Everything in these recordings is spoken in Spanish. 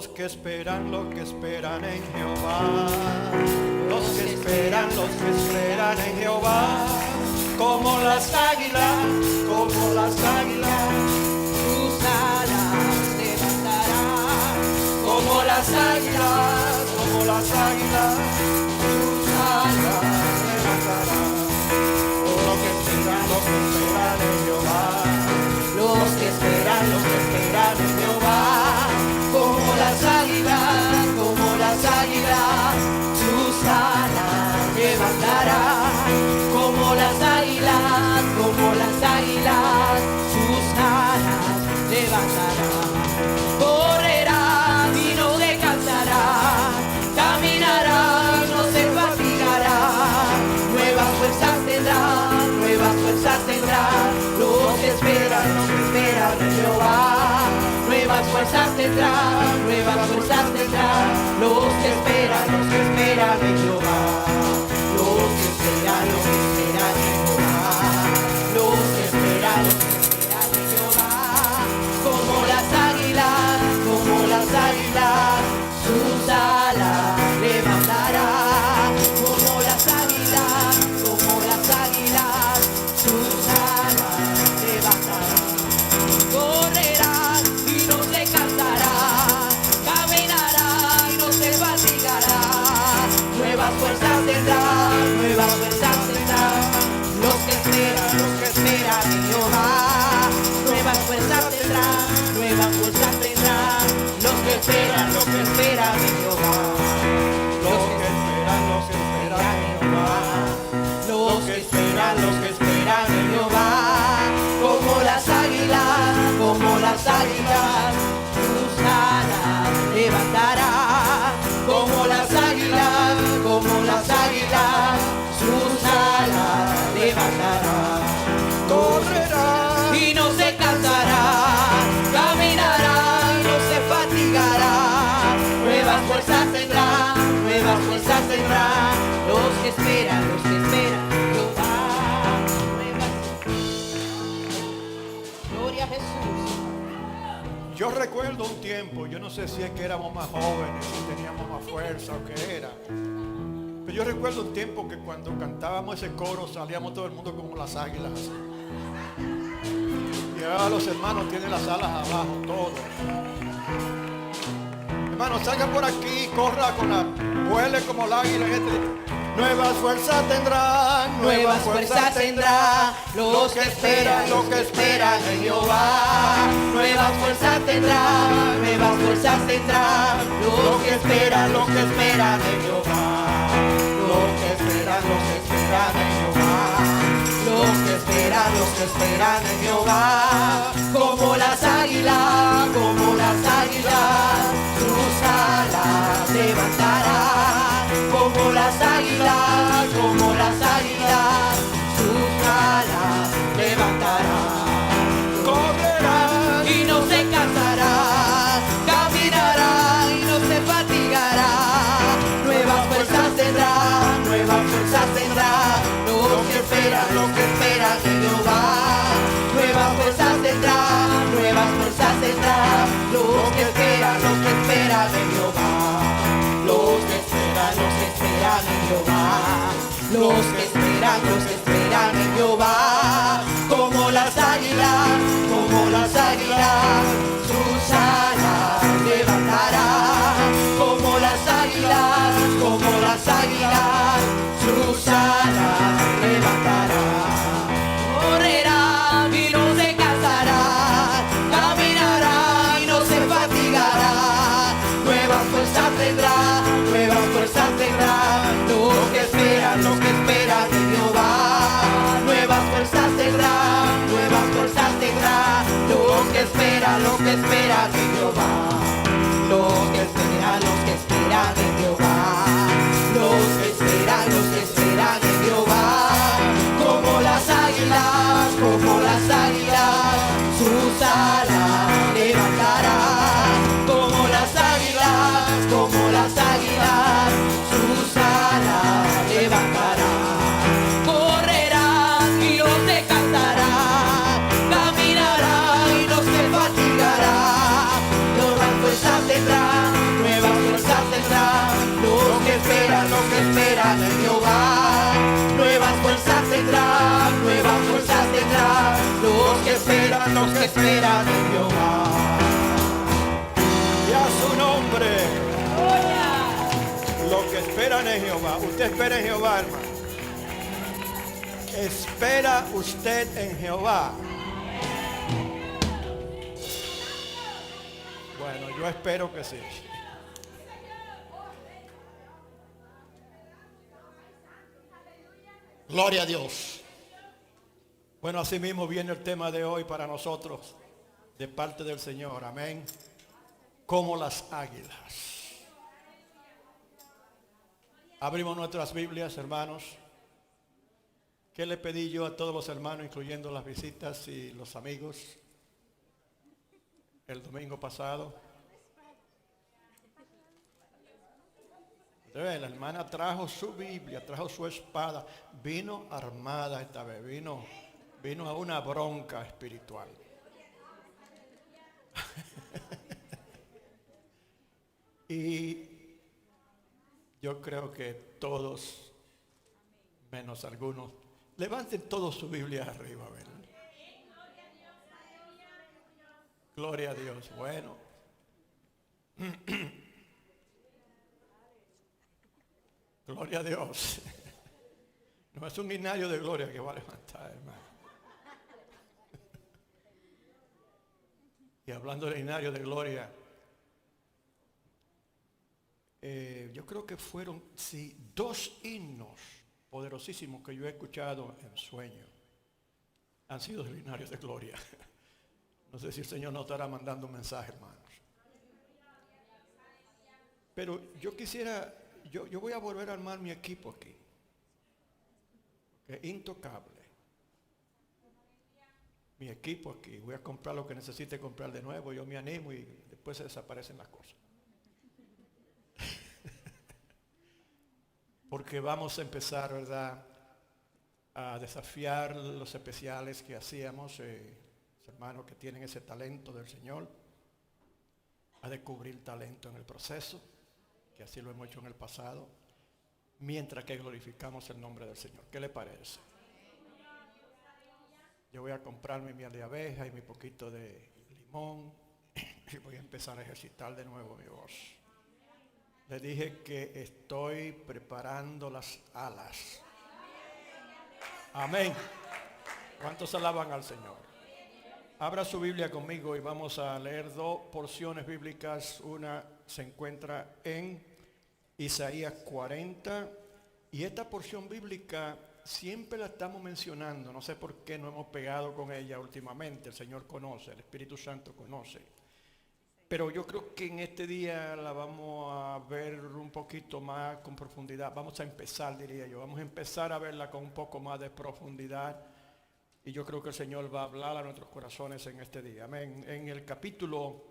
Los que esperan en Jehová, los que esperan en Jehová, como las águilas, sus alas levantarán, como las águilas, sus alas levantarán. Oh, los que esperan en Jehová, los que esperan en Jehová, como las águilas, sus alas levantarán, como las águilas, sus alas levantarán. Correrán y no se cansarán, caminarán y no se fatigarán, nuevas fuerzas tendrán, los que esperan en Jehová. Nuevas fuerzas tendrán, los que esperan en Jehová. Los que esperan en Jehová. Los que esperan en Jehová. Como las águilas, sus alas levantarán. Como las águilas, sus alas levantarán. Correrán y no se cansarán, caminarán y no se fatigarán. Nuevas fuerzas tendrán, los que esperan en Jehová. Nuevas fuerzas tendrán, los que esperan en Jehová. los que esperan en Jehová, Los que esperan en Jehová, como las águilas, sus alas levantarán, como las águilas, sus alas levantarán. correrán Y no se cansarán, caminarán y no se fatigarán. Nuevas fuerzas tendrán, los que esperan Jehová. Gloria a Jesús. Yo recuerdo un tiempo, yo no sé si es que éramos más jóvenes, si teníamos más fuerza o qué era, pero yo recuerdo un tiempo que cuando cantábamos ese coro salíamos todo el mundo como las águilas. Y ahora los hermanos tienen las alas abajo, todos. Hermanos, salgan por aquí, corra con la, vuele como el águila. Nuevas fuerzas tendrán, los que esperan en Jehová. Nuevas fuerzas tendrán, los que esperan en Jehová. Los que esperan en Jehová. Los que esperan en Jehová. Como las águilas, sus alas levantarán. Como las águilas, sus alas levantarán. correrán Y no se cansarán, caminarán y no se fatigarán. Nuevas fuerzas tendrán, los que esperan en Jehová. Nuevas fuerzas tendrán, los que esperan en Jehová. Los que esperan en Jehová. Los que esperan en Jehová. Como las águilas, sus alas levantarán. Como las águilas, sus alas levantarán. Correrán y no se cansarán, caminarán y no se fatigarán. Nuevas fuerzas tendrán, los que esperan en Jehová. Nuevas fuerzas tendrán, los que esperan en Jehová. Los que esperan en Jehová. Los que esperan esperan en Jehová. Nuevas fuerzas tendrán, nuevas fuerzas tendrán. Los que esperan en Jehová. Y a su nombre. Los que esperan en Jehová. Usted espera en Jehová, hermano. ¿Espera usted en Jehová? Bueno, yo espero que sí. Gloria a Dios. Bueno, así mismo viene el tema de hoy para nosotros, de parte del Señor. Amén. Como las águilas. Abrimos nuestras Biblias, hermanos. ¿Qué le pedí yo a todos los hermanos, incluyendo las visitas y los amigos, el domingo pasado? La hermana trajo su Biblia, trajo su espada, vino armada esta vez, vino a una bronca espiritual. Y yo creo que todos, menos algunos, levanten todos su Biblia arriba, ¿verdad? Gloria a Dios. Bueno. Gloria a Dios. No es un himnario de gloria que va a levantar, hermano. Y hablando del himnario de gloria, yo creo que fueron, sí, 2 himnos poderosísimos que yo he escuchado en sueño. Han sido himnarios de gloria. No sé si el Señor nos estará mandando un mensaje, hermanos. Pero yo quisiera, yo voy a volver a armar mi equipo aquí. Que intocable. Mi equipo aquí. Voy a comprar lo que necesite comprar de nuevo. Yo me animo y después se desaparecen las cosas. Porque vamos a empezar, ¿verdad?, a desafiar los especiales que hacíamos, los hermanos que tienen ese talento del Señor, a descubrir talento en el proceso, que así lo hemos hecho en el pasado, mientras que glorificamos el nombre del Señor. ¿Qué le parece? Yo voy a comprarme mi miel de abeja y mi poquito de limón y voy a empezar a ejercitar de nuevo mi voz. Le dije que estoy preparando las alas. Amén. ¿Cuántos alaban al Señor? Abra su Biblia conmigo y vamos a leer 2 porciones bíblicas. Una se encuentra en Isaías 40. Y esta porción bíblica siempre la estamos mencionando. No sé por qué no hemos pegado con ella últimamente. El Señor conoce, el Espíritu Santo conoce. Pero yo creo que en este día la vamos a ver un poquito más con profundidad. Vamos a empezar, diría yo. Vamos a empezar a verla con un poco más de profundidad. Y yo creo que el Señor va a hablar a nuestros corazones en este día. Amén. En el capítulo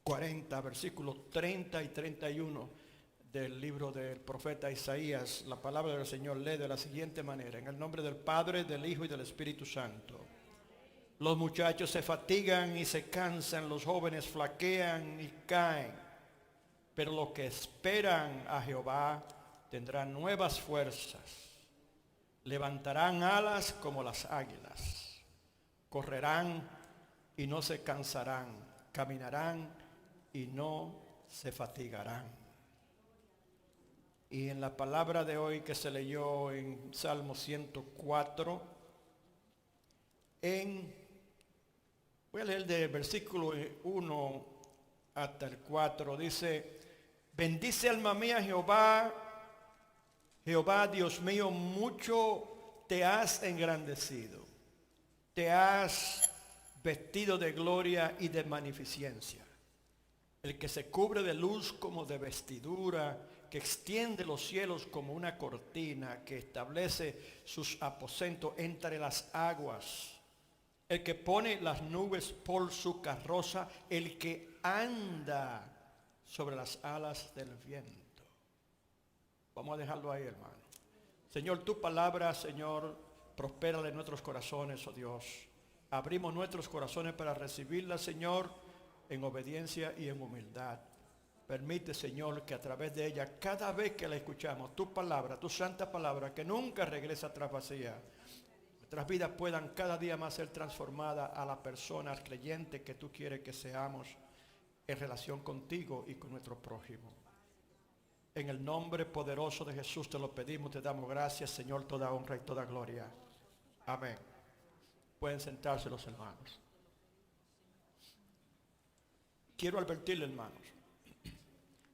40, versículos 30 y 31 del libro del profeta Isaías, la palabra del Señor lee de la siguiente manera. En el nombre del Padre, del Hijo y del Espíritu Santo. Los muchachos se fatigan y se cansan, los jóvenes flaquean y caen. Pero los que esperan a Jehová tendrán nuevas fuerzas. Levantarán alas como las águilas. Correrán y no se cansarán. Caminarán y no se fatigarán. Y en la palabra de hoy que se leyó en Salmo 104, voy a leer del versículo 1 hasta el 4. Dice: bendice alma mía Jehová, Jehová Dios mío, mucho te has engrandecido, te has vestido de gloria y de magnificencia. El que se cubre de luz como de vestidura, que extiende los cielos como una cortina, que establece sus aposentos entre las aguas. El que pone las nubes por su carroza, el que anda sobre las alas del viento. Vamos a dejarlo ahí, hermano. Señor, tu palabra, Señor, prospérala en nuestros corazones, oh Dios. Abrimos nuestros corazones para recibirla, Señor, en obediencia y en humildad. Permite, Señor, que a través de ella, cada vez que la escuchamos, tu palabra, tu santa palabra, que nunca regresa atrás vacía, nuestras vidas puedan cada día más ser transformadas a la persona creyente que tú quieres que seamos en relación contigo y con nuestro prójimo. En el nombre poderoso de Jesús te lo pedimos, te damos gracias, Señor, toda honra y toda gloria. Amén. Pueden sentarse los hermanos. Quiero advertirle, hermanos,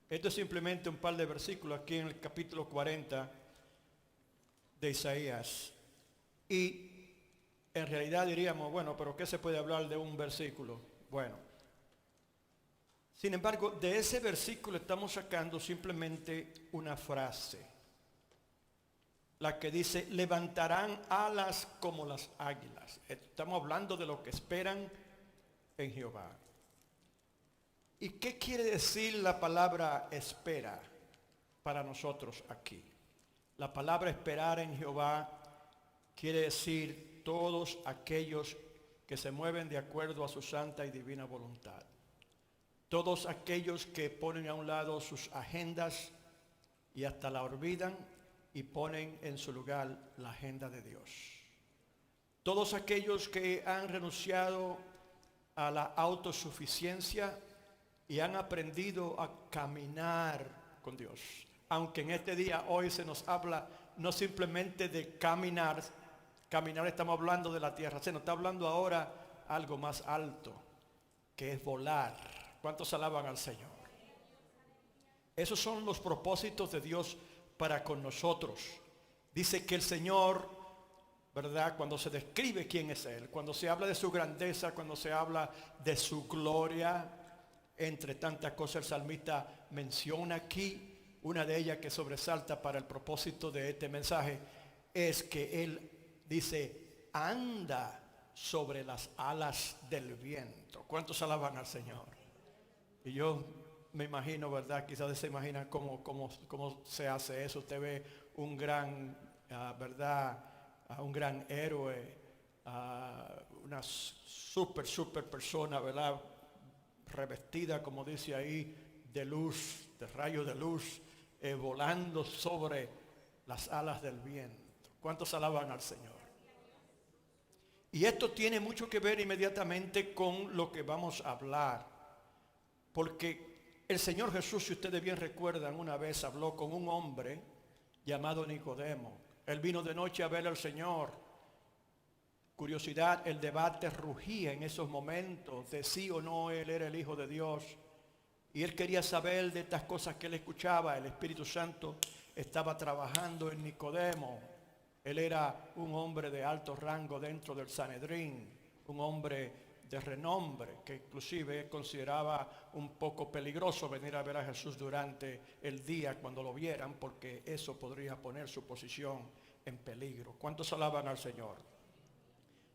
esto es simplemente un par de versículos aquí en el capítulo 40 de Isaías. Y en realidad diríamos, bueno, pero ¿qué se puede hablar de un versículo? Bueno, sin embargo, de ese versículo estamos sacando simplemente una frase. La que dice, levantarán alas como las águilas. Estamos hablando de lo que esperan en Jehová. ¿Y qué quiere decir la palabra espera para nosotros aquí? La palabra esperar en Jehová quiere decir todos aquellos que se mueven de acuerdo a su santa y divina voluntad. Todos aquellos que ponen a un lado sus agendas y hasta la olvidan y ponen en su lugar la agenda de Dios. Todos aquellos que han renunciado a la autosuficiencia y han aprendido a caminar con Dios. Aunque en este día hoy se nos habla no simplemente de caminar estamos hablando de la tierra, se nos está hablando ahora algo más alto, que es volar. ¿Cuántos alaban al Señor? Esos son los propósitos de Dios para con nosotros. Dice que el Señor, ¿verdad? Cuando se describe quién es Él, cuando se habla de su grandeza, cuando se habla de su gloria, entre tantas cosas el salmista menciona aquí, una de ellas que sobresalta para el propósito de este mensaje, es que Él dice, anda sobre las alas del viento. ¿Cuántos alaban al Señor? Y yo me imagino, ¿verdad? Quizás se imaginan cómo se hace eso. Usted ve un gran, ¿verdad? Un gran héroe, una super persona, ¿verdad? Revestida, como dice ahí, de luz, de rayos de luz, volando sobre las alas del viento. ¿Cuántos alaban al Señor? Y esto tiene mucho que ver inmediatamente con lo que vamos a hablar. Porque el Señor Jesús, si ustedes bien recuerdan, una vez habló con un hombre llamado Nicodemo. Él vino de noche a ver al Señor. Curiosidad, el debate rugía en esos momentos de sí o no Él era el Hijo de Dios. Y él quería saber de estas cosas que él escuchaba. El Espíritu Santo estaba trabajando en Nicodemo. Él era un hombre de alto rango dentro del Sanedrín, un hombre de renombre, que inclusive consideraba un poco peligroso venir a ver a Jesús durante el día cuando lo vieran, porque eso podría poner su posición en peligro. ¿Cuántos alaban al Señor?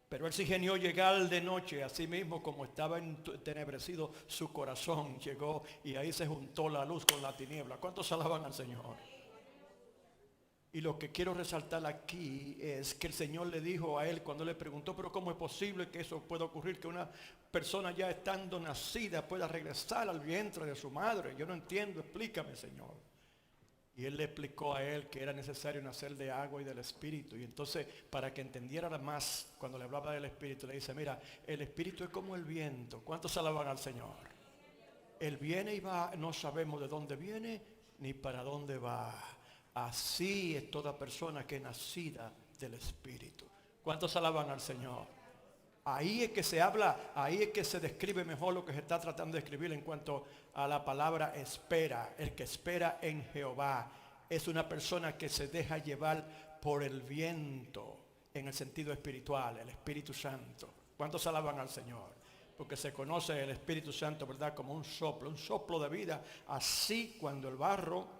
Pero él se ingenió llegar de noche, así mismo como estaba entenebrecido su corazón, llegó y ahí se juntó la luz con la tiniebla. ¿Cuántos alaban al Señor? Y lo que quiero resaltar aquí es que el Señor le dijo a él cuando le preguntó, pero ¿cómo es posible que eso pueda ocurrir? Que una persona ya estando nacida pueda regresar al vientre de su madre. Yo no entiendo, explícame, Señor. Y él le explicó a él que era necesario nacer de agua y del Espíritu. Y entonces, para que entendiera más, cuando le hablaba del Espíritu, le dice, mira, el Espíritu es como el viento. ¿Cuántos alaban al Señor? Él viene y va, no sabemos de dónde viene ni para dónde va. Así es toda persona que es nacida del Espíritu. ¿Cuántos alaban al Señor? Ahí es que se habla, ahí es que se describe mejor lo que se está tratando de escribir en cuanto a la palabra espera. El que espera en Jehová es una persona que se deja llevar por el viento en el sentido espiritual, el Espíritu Santo. ¿Cuántos alaban al Señor? Porque se conoce el Espíritu Santo, ¿verdad? Como un soplo de vida. Así cuando el barro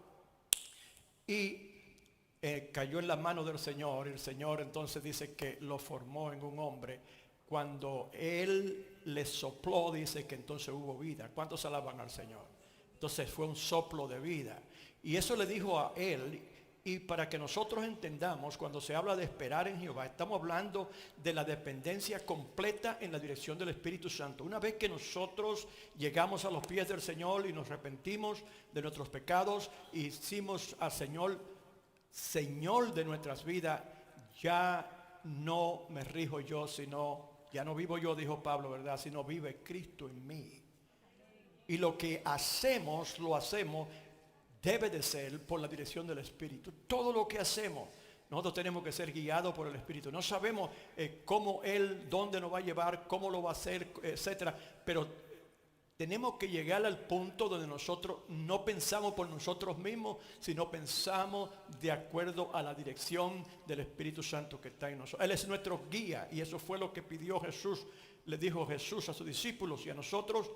cayó en la mano del Señor, y el Señor entonces dice que lo formó en un hombre. Cuando Él le sopló, dice que entonces hubo vida. ¿Cuántos alaban al Señor? Entonces fue un soplo de vida. Y eso le dijo a él, Y para que nosotros entendamos, cuando se habla de esperar en Jehová, estamos hablando de la dependencia completa en la dirección del Espíritu Santo. Una vez que nosotros llegamos a los pies del Señor y nos arrepentimos de nuestros pecados y hicimos al Señor Señor de nuestras vidas, ya no me rijo yo, sino, ya no vivo yo, dijo Pablo, ¿verdad? Sino vive Cristo en mí. Y lo que hacemos, lo hacemos, debe de ser por la dirección del Espíritu. Todo lo que hacemos, nosotros tenemos que ser guiados por el Espíritu. No sabemos cómo Él, dónde nos va a llevar, cómo lo va a hacer, etcétera. Pero tenemos que llegar al punto donde nosotros no pensamos por nosotros mismos, sino pensamos de acuerdo a la dirección del Espíritu Santo que está en nosotros. Él es nuestro guía, y eso fue lo que pidió Jesús. Le dijo Jesús a sus discípulos y a nosotros.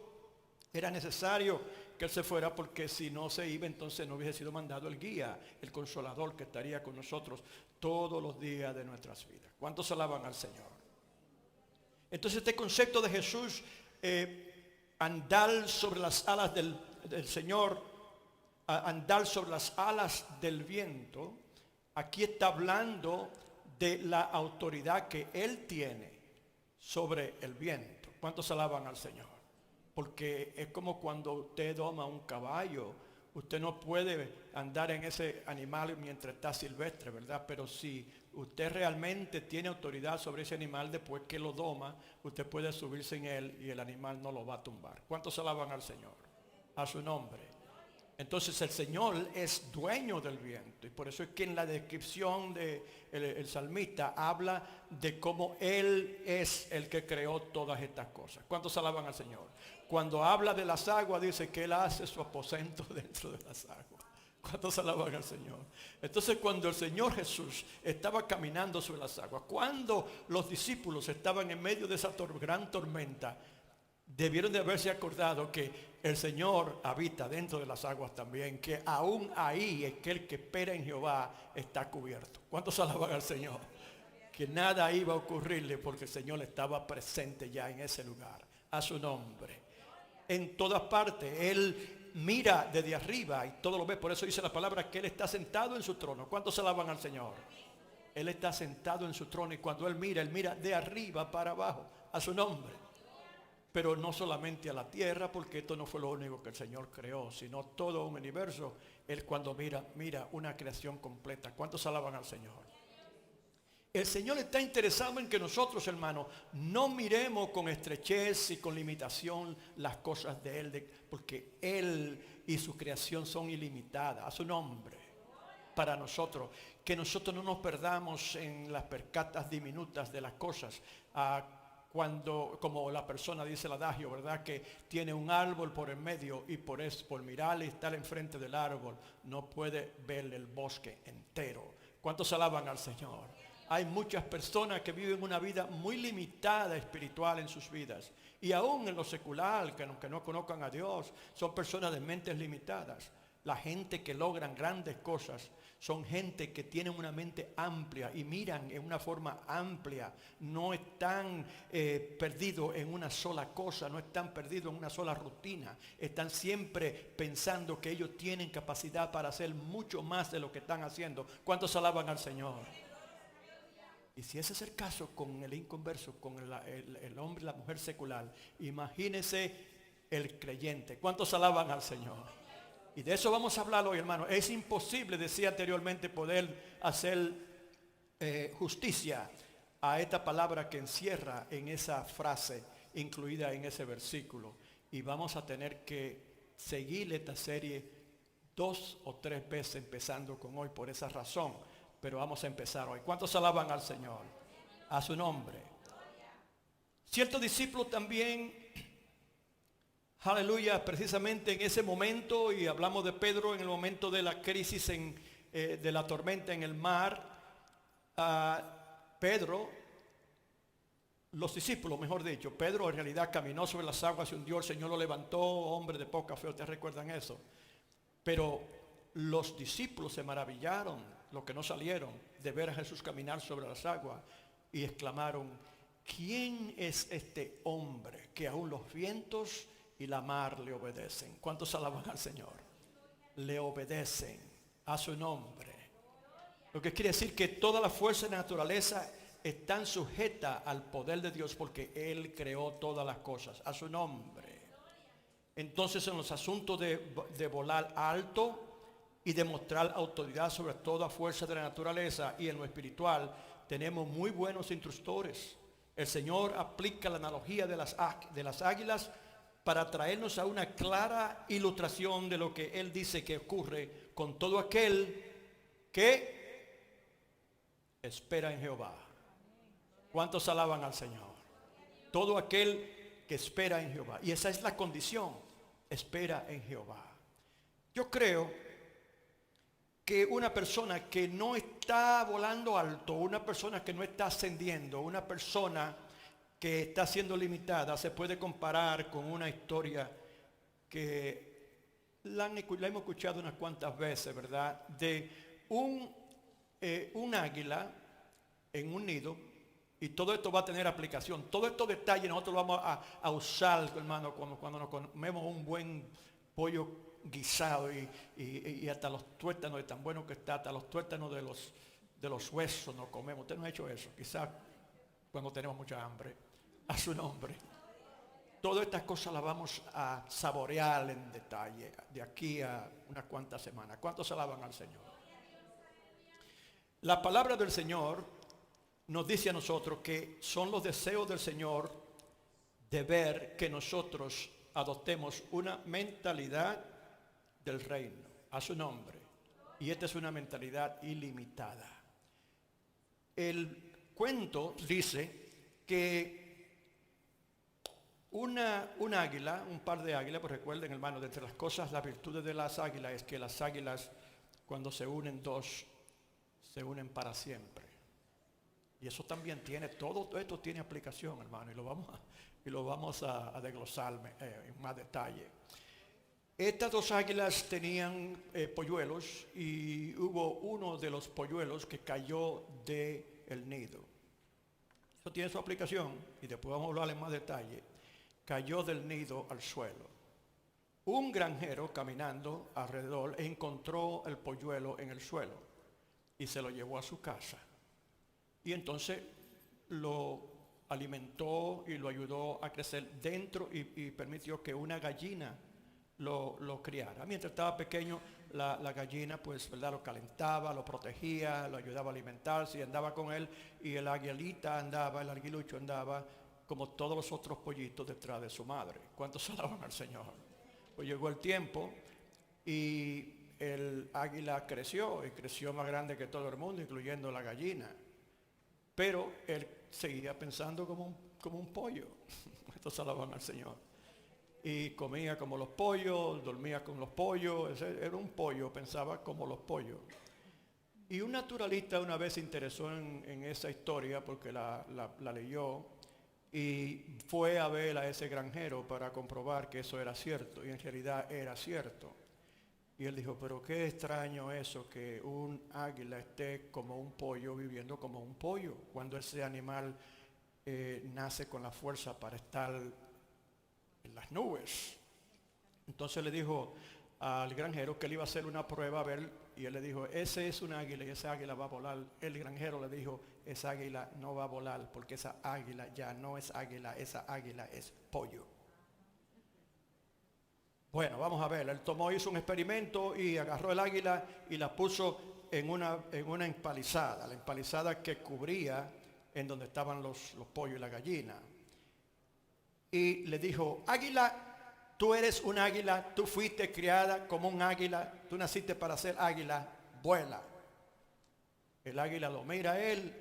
Era necesario que Él se fuera, porque si no se iba, entonces no hubiese sido mandado el guía, el consolador que estaría con nosotros todos los días de nuestras vidas. ¿Cuántos alaban al Señor? Entonces este concepto de Jesús, andar sobre las alas del Señor, andar sobre las alas del viento, aquí está hablando de la autoridad que Él tiene sobre el viento. ¿Cuántos alaban al Señor? Porque es como cuando usted doma un caballo. Usted no puede andar en ese animal mientras está silvestre, ¿verdad? Pero si usted realmente tiene autoridad sobre ese animal, después que lo doma, usted puede subirse en él y el animal no lo va a tumbar. ¿Cuántos alaban al Señor? A su nombre. Entonces el Señor es dueño del viento, y por eso es que en la descripción de el salmista habla de cómo Él es el que creó todas estas cosas. ¿Cuántos alaban al Señor? Cuando habla de las aguas, dice que Él hace su aposento dentro de las aguas. ¿Cuántos alaban al Señor? Entonces cuando el Señor Jesús estaba caminando sobre las aguas, cuando los discípulos estaban en medio de esa gran tormenta, debieron de haberse acordado que el Señor habita dentro de las aguas también, que aún ahí aquel que espera en Jehová está cubierto. ¿Cuántos alaban al Señor? Que nada iba a ocurrirle, porque el Señor estaba presente ya en ese lugar. A su nombre. En todas partes, Él mira desde arriba y todo lo ve. Por eso dice la palabra que Él está sentado en su trono. ¿Cuántos alaban al Señor? Él está sentado en su trono, y cuando Él mira de arriba para abajo. A su nombre. Pero no solamente a la tierra, porque esto no fue lo único que el Señor creó, sino todo un universo. Él cuando mira una creación completa. ¿Cuántos alaban al Señor? El Señor está interesado en que nosotros, hermanos, no miremos con estrechez y con limitación las cosas de Él, porque Él y su creación son ilimitadas. A su nombre. Para nosotros, que nosotros no nos perdamos en las percatas diminutas de las cosas. Cuando, como la persona dice el adagio, ¿verdad? Que tiene un árbol por en medio, y por mirarle y estar enfrente del árbol, no puede ver el bosque entero. ¿Cuántos alaban al Señor? Hay muchas personas que viven una vida muy limitada espiritual en sus vidas. Y aún en lo secular, que aunque no conozcan a Dios, son personas de mentes limitadas. La gente que logran grandes cosas son gente que tienen una mente amplia y miran en una forma amplia. No están perdidos en una sola cosa, no están perdidos en una sola rutina. Están siempre pensando que ellos tienen capacidad para hacer mucho más de lo que están haciendo. ¿Cuántos alaban al Señor? Y si ese es el caso con el inconverso, con el hombre y la mujer secular, imagínese el creyente. ¿Cuántos alaban al Señor? Y de eso vamos a hablar hoy, hermano. Es imposible, decía anteriormente, poder hacer justicia a esta palabra que encierra en esa frase incluida en ese versículo. Y vamos a tener que seguir esta serie 2 o 3 veces, empezando con hoy por esa razón. Pero vamos a empezar hoy. ¿Cuántos alaban al Señor? A su nombre. Ciertos discípulos también, aleluya, precisamente en ese momento, y hablamos de Pedro en el momento de la crisis de la tormenta en el mar. Pedro, los discípulos, mejor dicho, Pedro en realidad caminó sobre las aguas, se hundió, el Señor lo levantó, hombre de poca fe, ¿ustedes recuerdan eso? Pero los discípulos se maravillaron, los que no salieron, de ver a Jesús caminar sobre las aguas, y exclamaron: ¿quién es este hombre que aún los vientos y la mar le obedecen? ¿Cuántos alaban al Señor? Le obedecen a su nombre. Lo que quiere decir que toda la fuerza de la naturaleza están sujetas al poder de Dios porque Él creó todas las cosas a su nombre. Entonces en los asuntos de volar alto y de mostrar autoridad sobre toda fuerza de la naturaleza y en lo espiritual, tenemos muy buenos instructores. El Señor aplica la analogía de las águilas para traernos a una clara ilustración de lo que Él dice que ocurre con todo aquel que espera en Jehová. ¿Cuántos alaban al Señor? Todo aquel que espera en Jehová. Y esa es la condición, espera en Jehová. Yo creo que una persona que no está volando alto, una persona que no está ascendiendo, una persona que está siendo limitada, se puede comparar con una historia que la hemos escuchado unas cuantas veces, ¿verdad? De un águila en un nido, y todo esto va a tener aplicación. Todos estos detalles nosotros lo vamos a usar, hermano, cuando nos comemos un buen pollo guisado y hasta los tuétanos, de tan bueno que está, hasta los tuétanos de los huesos nos comemos. Usted no ha hecho eso, quizás cuando tenemos mucha hambre. A su nombre. Todas estas cosas las vamos a saborear en detalle de aquí a unas cuantas semanas. ¿Cuántos alaban al Señor? La palabra del Señor nos dice a nosotros que son los deseos del Señor de ver que nosotros adoptemos una mentalidad del reino, a su nombre. Y esta es una mentalidad ilimitada. El cuento dice que un águila, un par de águilas, pues recuerden, hermano, de entre las cosas, las virtudes de las águilas es que las águilas, cuando se unen dos, se unen para siempre. Y eso también tiene, todo esto tiene aplicación, hermano, y lo vamos a desglosar en más detalle. Estas dos águilas tenían polluelos y hubo uno de los polluelos que cayó del nido. Eso tiene su aplicación y después vamos a hablar en más detalle. Cayó del nido al suelo. Un granjero caminando alrededor encontró el polluelo en el suelo y se lo llevó a su casa. Y entonces lo alimentó y lo ayudó a crecer dentro y permitió que una gallina lo criara. Mientras estaba pequeño, la gallina, pues, ¿verdad?, lo calentaba, lo protegía, lo ayudaba a alimentarse y andaba con él. Y el aguilucho andaba como todos los otros pollitos detrás de su madre. ¿Cuántos alaban al Señor? Pues llegó el tiempo y el águila creció, y creció más grande que todo el mundo, incluyendo la gallina. Pero él seguía pensando como un pollo. ¿Cuántos alaban al Señor? Y comía como los pollos, dormía con los pollos, era un pollo, pensaba como los pollos. Y un naturalista una vez se interesó en esa historia porque la leyó y fue a ver a ese granjero para comprobar que eso era cierto, y en realidad era cierto. Y él dijo, pero qué extraño eso, que un águila esté como un pollo, viviendo como un pollo, cuando ese animal nace con la fuerza para estar en las nubes. Entonces le dijo al granjero que él iba a hacer una prueba a ver, y él le dijo, ese es un águila y esa águila va a volar. El granjero le dijo, esa águila no va a volar porque esa águila ya no es águila, esa águila es pollo. Bueno, vamos a ver, hizo un experimento y agarró el águila y la puso en una empalizada, la empalizada que cubría en donde estaban los pollos y la gallina. Y le dijo, águila, tú eres un águila, tú fuiste criada como un águila, tú naciste para ser águila, vuela. El águila lo mira a él,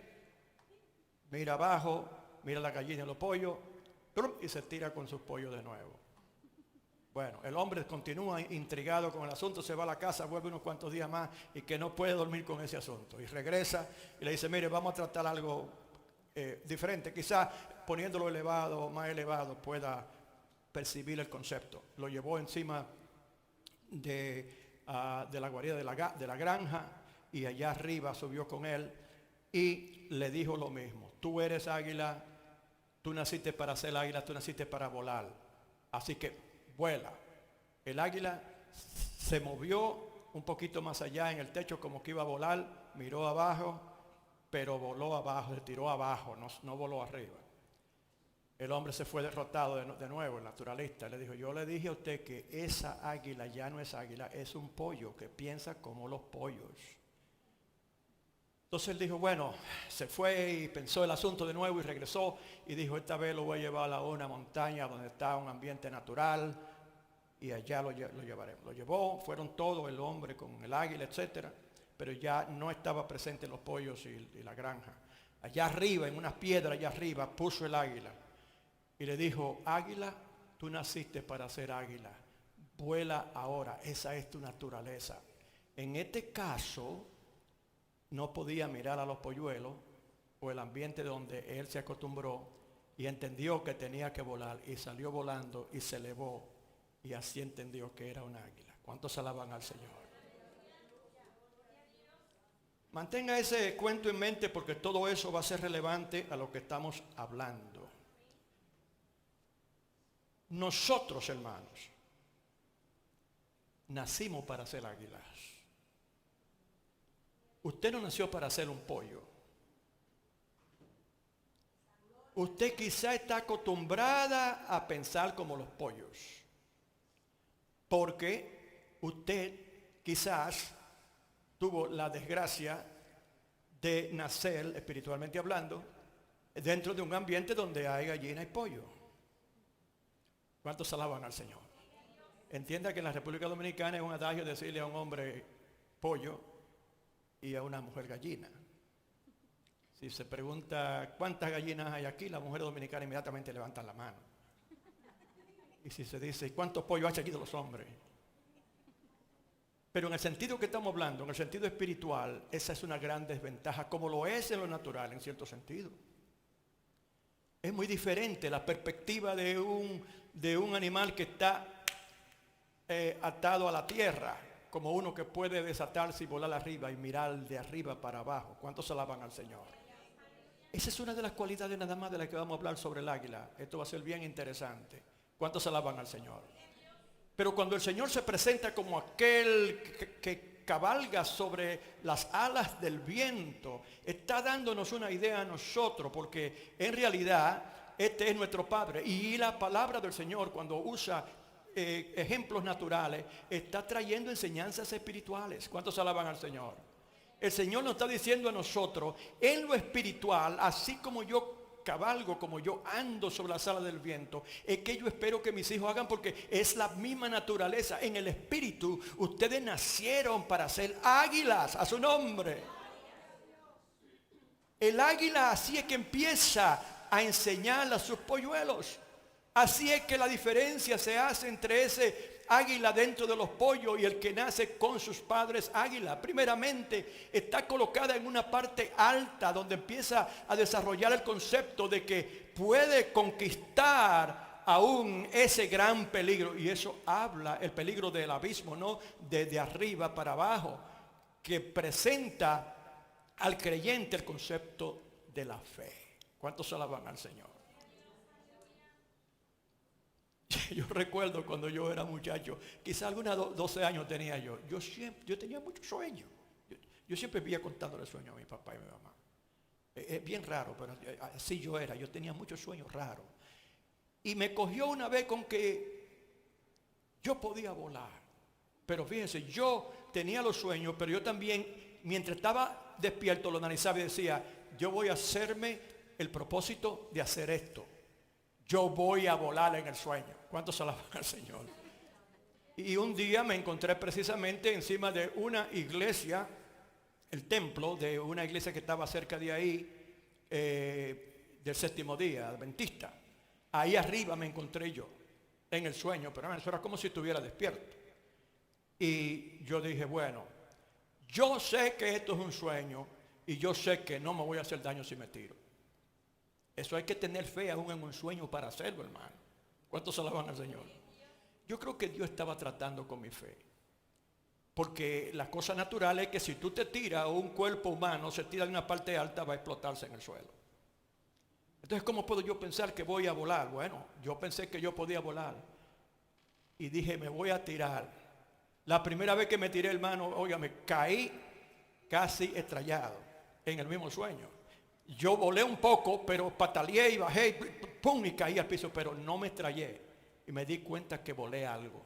mira abajo, mira la gallina y los pollos, y se tira con sus pollos de nuevo. Bueno, el hombre continúa intrigado con el asunto, se va a la casa, vuelve unos cuantos días más y que no puede dormir con ese asunto. Y regresa y le dice, mire, vamos a tratar algo diferente. Quizás poniéndolo más elevado pueda percibir el concepto. Lo llevó encima de la guarida de la granja y allá arriba subió con él y le dijo lo mismo. Tú eres águila, tú naciste para ser águila, tú naciste para volar. Así que vuela. El águila se movió un poquito más allá en el techo como que iba a volar, miró abajo, pero voló abajo, se tiró abajo, no voló arriba. El hombre se fue derrotado de nuevo, el naturalista. Le dijo, yo le dije a usted que esa águila ya no es águila, es un pollo que piensa como los pollos. Entonces él dijo, bueno, se fue y pensó el asunto de nuevo y regresó y dijo, esta vez lo voy a llevar a una montaña donde está un ambiente natural y allá lo llevaremos. Lo llevó, fueron todos, el hombre con el águila, etcétera, pero ya no estaba presente los pollos y la granja. Allá arriba, en unas piedras allá arriba, puso el águila y le dijo, águila, tú naciste para ser águila, vuela ahora, esa es tu naturaleza. En este caso, no podía mirar a los polluelos o el ambiente donde él se acostumbró y entendió que tenía que volar y salió volando y se elevó y así entendió que era un águila. ¿Cuántos alaban al Señor? Mantenga ese cuento en mente porque todo eso va a ser relevante a lo que estamos hablando. Nosotros, hermanos, nacimos para ser águilas. Usted no nació para ser un pollo. Usted quizá está acostumbrada a pensar como los pollos. Porque usted quizás tuvo la desgracia de nacer, espiritualmente hablando, dentro de un ambiente donde hay gallina y pollo. ¿Cuántos alaban al Señor? Entienda que en la República Dominicana es un adagio decirle a un hombre pollo y a una mujer gallina. Si se pregunta cuántas gallinas hay aquí, la mujer dominicana inmediatamente levanta la mano. Y si se dice cuántos pollos hay aquí de los hombres. Pero en el sentido que estamos hablando, en el sentido espiritual, esa es una gran desventaja, como lo es en lo natural, en cierto sentido. Es muy diferente la perspectiva de un animal que está atado a la tierra, como uno que puede desatarse y volar arriba y mirar de arriba para abajo. ¿Cuántos alaban al Señor? Esa es una de las cualidades nada más de las que vamos a hablar sobre el águila. Esto va a ser bien interesante. ¿Cuántos alaban al Señor? Pero cuando el Señor se presenta como aquel que cabalga sobre las alas del viento, está dándonos una idea a nosotros, porque en realidad este es nuestro Padre. Y la palabra del Señor, cuando usa ejemplos naturales, está trayendo enseñanzas espirituales. ¿Cuántos alaban al Señor? El Señor nos está diciendo a nosotros, en lo espiritual, así como yo cabalgo, como yo ando sobre las alas del viento, es que yo espero que mis hijos hagan, porque es la misma naturaleza. En el espíritu, ustedes nacieron para ser águilas, a su nombre. El águila así es que empieza a enseñar a sus polluelos. Así es que la diferencia se hace entre ese águila dentro de los pollos y el que nace con sus padres águila. Primeramente, está colocada en una parte alta donde empieza a desarrollar el concepto de que puede conquistar aún ese gran peligro. Y eso habla el peligro del abismo, no desde arriba para abajo, que presenta al creyente el concepto de la fe. ¿Cuántos alaban al Señor? Yo recuerdo cuando yo era muchacho, quizás algunos 12 años tenía yo. Yo tenía muchos sueños. Yo siempre vivía contándole sueños a mi papá y a mi mamá. Es bien raro, pero así yo era. Yo tenía muchos sueños raros. Y me cogió una vez con que yo podía volar. Pero fíjense, yo tenía los sueños, pero yo también, mientras estaba despierto, lo analizaba y decía, yo voy a hacerme el propósito de hacer esto. Yo voy a volar en el sueño. ¿Cuántos alaban al Señor? Y un día me encontré precisamente encima de una iglesia, el templo de una iglesia que estaba cerca de ahí, del Séptimo Día, adventista. Ahí arriba me encontré yo, en el sueño, pero eso era como si estuviera despierto. Y yo dije, bueno, yo sé que esto es un sueño y yo sé que no me voy a hacer daño si me tiro. Eso hay que tener fe aún en un sueño para hacerlo, hermano. ¿Cuántos alaban al Señor? Yo creo que Dios estaba tratando con mi fe. Porque la cosa natural es que si tú te tiras o un cuerpo humano se tira de una parte alta, va a explotarse en el suelo. Entonces, ¿cómo puedo yo pensar que voy a volar? Bueno, yo pensé que yo podía volar. Y dije, me voy a tirar. La primera vez que me tiré, hermano, óigame, caí casi estrellado en el mismo sueño. Yo volé un poco, pero pataleé y bajé, y pum, y caí al piso, pero no me estrellé. Y me di cuenta que volé algo.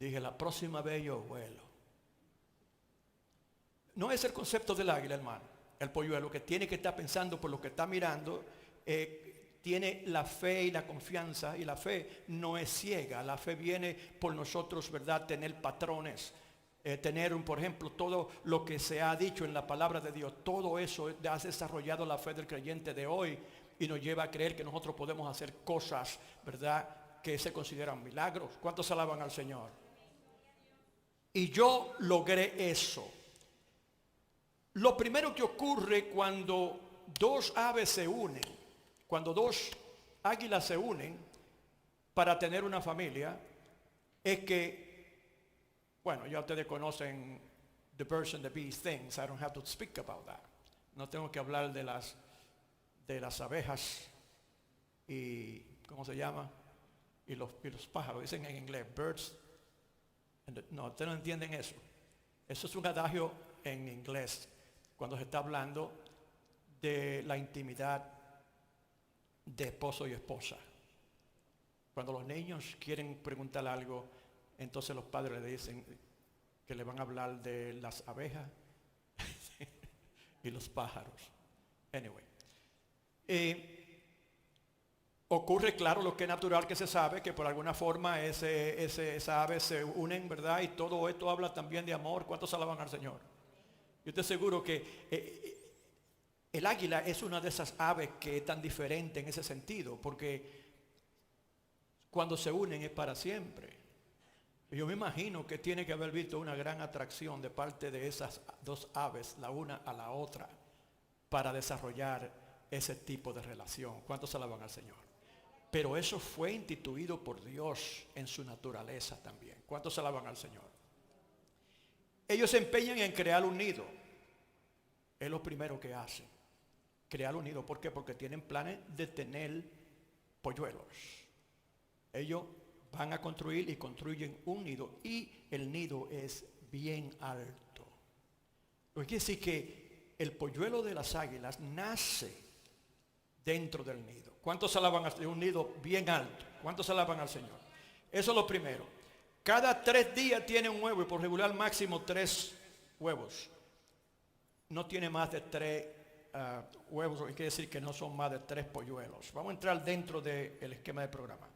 Dije, la próxima vez yo vuelo. No es el concepto del águila, hermano. El polluelo que tiene que estar pensando por lo que está mirando, tiene la fe y la confianza, y la fe no es ciega. La fe viene por nosotros, ¿verdad? Tener patrones, tener por ejemplo, todo lo que se ha dicho en la palabra de Dios, todo eso ha desarrollado la fe del creyente de hoy y nos lleva a creer que nosotros podemos hacer cosas, ¿verdad?, que se consideran milagros. ¿Cuántos alaban al Señor? Y yo logré eso. Lo primero que ocurre cuando dos aves se unen, cuando dos águilas se unen para tener una familia, es que, bueno, ya ustedes conocen the birds and the bees things. I don't have to speak about that. No tengo que hablar de las abejas y, ¿cómo se llama? Y los pájaros. Dicen en inglés, birds. No, ustedes no entienden eso. Eso es un adagio en inglés cuando se está hablando de la intimidad de esposo y esposa. Cuando los niños quieren preguntar algo, entonces los padres le dicen que le van a hablar de las abejas y los pájaros. Anyway. Ocurre, claro, lo que es natural, que se sabe que por alguna forma esa ave se unen, ¿verdad? Y todo esto habla también de amor. ¿Cuántos alaban al Señor? Yo estoy seguro que el águila es una de esas aves que es tan diferente en ese sentido, porque cuando se unen es para siempre. Yo me imagino que tiene que haber visto una gran atracción de parte de esas dos aves, la una a la otra, para desarrollar ese tipo de relación. ¿Cuántos alaban al Señor? Pero eso fue instituido por Dios en su naturaleza también. ¿Cuántos alaban al Señor? Ellos se empeñan en crear un nido. Es lo primero que hacen. Crear un nido. ¿Por qué? Porque tienen planes de tener polluelos. Ellos van a construir y construyen un nido. Y el nido es bien alto. Lo que quiere decir que el polluelo de las águilas nace dentro del nido. ¿Cuántos alaban a un nido bien alto? ¿Cuántos alaban al Señor? Eso es lo primero. Cada 3 días tiene un huevo y por regular máximo 3 huevos. No tiene más de 3 huevos, quiere decir que no son más de 3 polluelos. Vamos a entrar dentro del esquema del programa.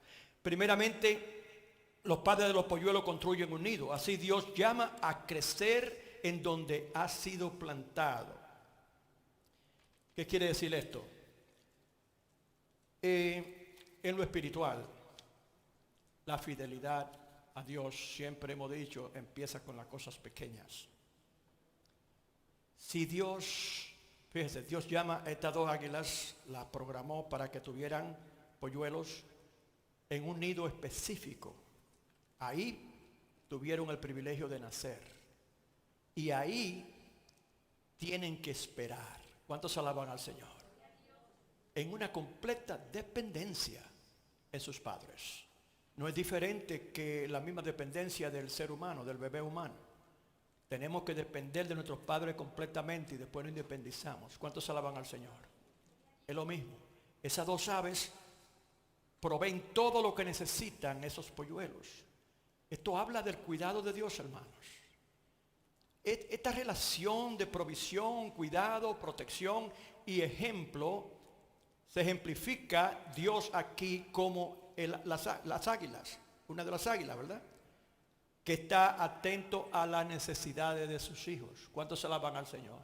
Primeramente, los padres de los polluelos construyen un nido. Así Dios llama a crecer en donde ha sido plantado. ¿Qué quiere decir esto? En lo espiritual, la fidelidad a Dios, siempre hemos dicho, empieza con las cosas pequeñas. Si Dios, fíjese, Dios llama a estas 2 águilas, las programó para que tuvieran polluelos en un nido específico. Ahí tuvieron el privilegio de nacer. Y ahí tienen que esperar. ¿Cuántos alaban al Señor? En una completa dependencia en sus padres. No es diferente que la misma dependencia del ser humano, del bebé humano. Tenemos que depender de nuestros padres completamente y después nos independizamos. ¿Cuántos alaban al Señor? Es lo mismo. Esas 2 aves proveen todo lo que necesitan esos polluelos. Esto habla del cuidado de Dios, hermanos. Esta relación de provisión, cuidado, protección y ejemplo se ejemplifica Dios aquí como las águilas, una de las águilas, ¿verdad? Que está atento a las necesidades de sus hijos. ¿Cuántos alaban al Señor?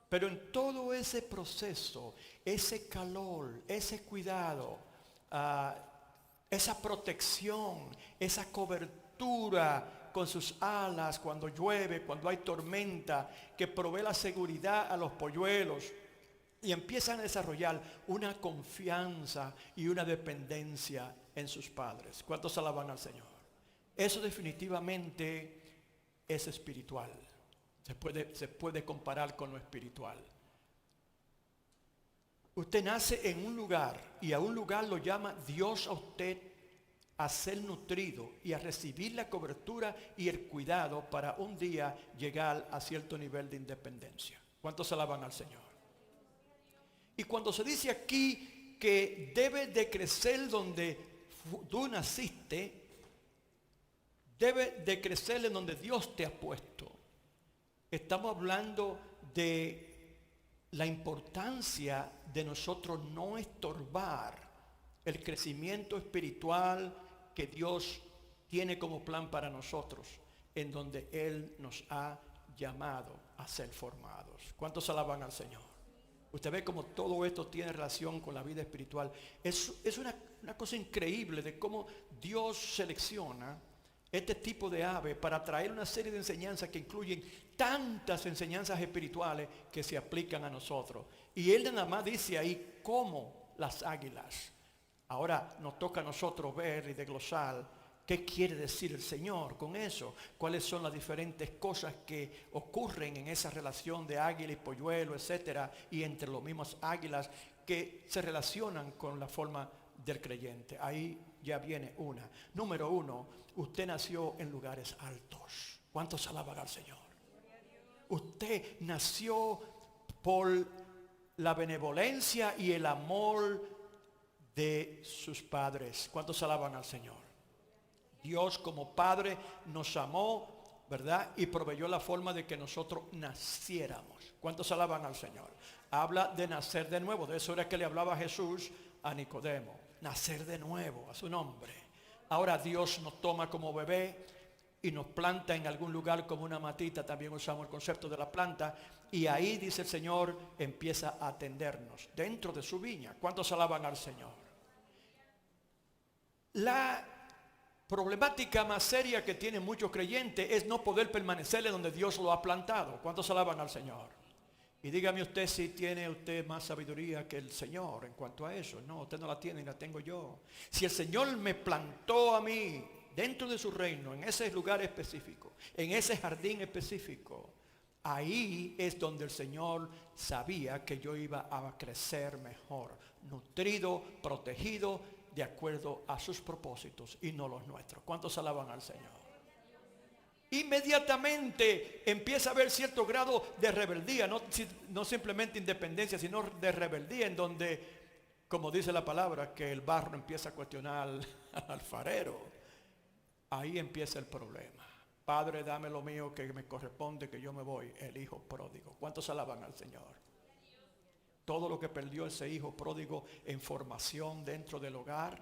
Pero en todo ese proceso, ese calor, ese cuidado, esa protección, esa cobertura con sus alas cuando llueve, cuando hay tormenta, que provee la seguridad a los polluelos, y empiezan a desarrollar una confianza y una dependencia en sus padres. ¿Cuántos alaban al Señor? Eso definitivamente es espiritual. Se puede comparar con lo espiritual. Usted nace en un lugar y a un lugar lo llama Dios a usted a ser nutrido y a recibir la cobertura y el cuidado para un día llegar a cierto nivel de independencia. ¿Cuántos alaban al Señor? Y cuando se dice aquí que debe de crecer donde tú naciste, debe de crecer en donde Dios te ha puesto. Estamos hablando de la importancia de nosotros no estorbar el crecimiento espiritual que Dios tiene como plan para nosotros, en donde Él nos ha llamado a ser formados. ¿Cuántos alaban al Señor? Usted ve cómo todo esto tiene relación con la vida espiritual. Es una cosa increíble de cómo Dios selecciona este tipo de ave para traer una serie de enseñanzas que incluyen tantas enseñanzas espirituales que se aplican a nosotros. Y Él nada más dice ahí como las águilas. Ahora nos toca a nosotros ver y desglosar qué quiere decir el Señor con eso. Cuáles son las diferentes cosas que ocurren en esa relación de águila y polluelo, etcétera, y entre los mismos águilas que se relacionan con la forma del creyente. Ahí ya viene una. Número 1, usted nació en lugares altos. ¿Cuántos alaban al Señor? Usted nació por la benevolencia y el amor de sus padres. ¿Cuántos alaban al Señor? Dios como Padre nos amó, ¿verdad? Y proveyó la forma de que nosotros naciéramos. ¿Cuántos alaban al Señor? Habla de nacer de nuevo. De eso era que le hablaba Jesús a Nicodemo. Nacer de nuevo, a su nombre. Ahora Dios nos toma como bebé y nos planta en algún lugar como una matita. También usamos el concepto de la planta. Y ahí, dice el Señor, empieza a atendernos dentro de su viña. ¿Cuántos alaban al Señor? La problemática más seria que tienen muchos creyentes es no poder permanecer en donde Dios lo ha plantado. ¿Cuántos alaban al Señor? Y dígame usted si tiene usted más sabiduría que el Señor en cuanto a eso. No, usted no la tiene, la tengo yo. Si el Señor me plantó a mí dentro de su reino, en ese lugar específico, en ese jardín específico, ahí es donde el Señor sabía que yo iba a crecer mejor, nutrido, protegido, de acuerdo a sus propósitos y no los nuestros. ¿Cuántos alaban al Señor? Inmediatamente empieza a haber cierto grado de rebeldía, no simplemente independencia, sino de rebeldía, en donde, como dice la palabra, que el barro empieza a cuestionar al alfarero. Ahí empieza el problema. Padre, dame lo mío que me corresponde, que yo me voy. El hijo pródigo. ¿Cuántos alaban al Señor? Todo lo que perdió ese hijo pródigo en formación dentro del hogar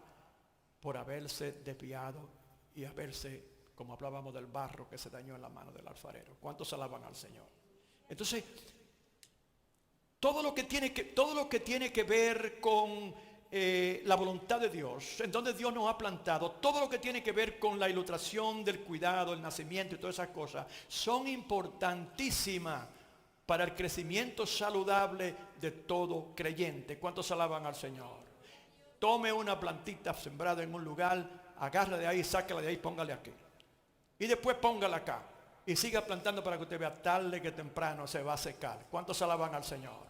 por haberse desviado y haberse, como hablábamos del barro que se dañó en la mano del alfarero. ¿Cuántos alaban al Señor? Entonces, todo lo que tiene que ver con la voluntad de Dios, en donde Dios nos ha plantado, todo lo que tiene que ver con la ilustración del cuidado, el nacimiento y todas esas cosas, son importantísimas para el crecimiento saludable de todo creyente. ¿Cuántos alaban al Señor? Tome una plantita sembrada en un lugar, agarre de ahí, sáquela de ahí, póngale aquí. Y después póngala acá. Y siga plantando para que usted vea, tarde que temprano se va a secar. ¿Cuántos alaban al Señor?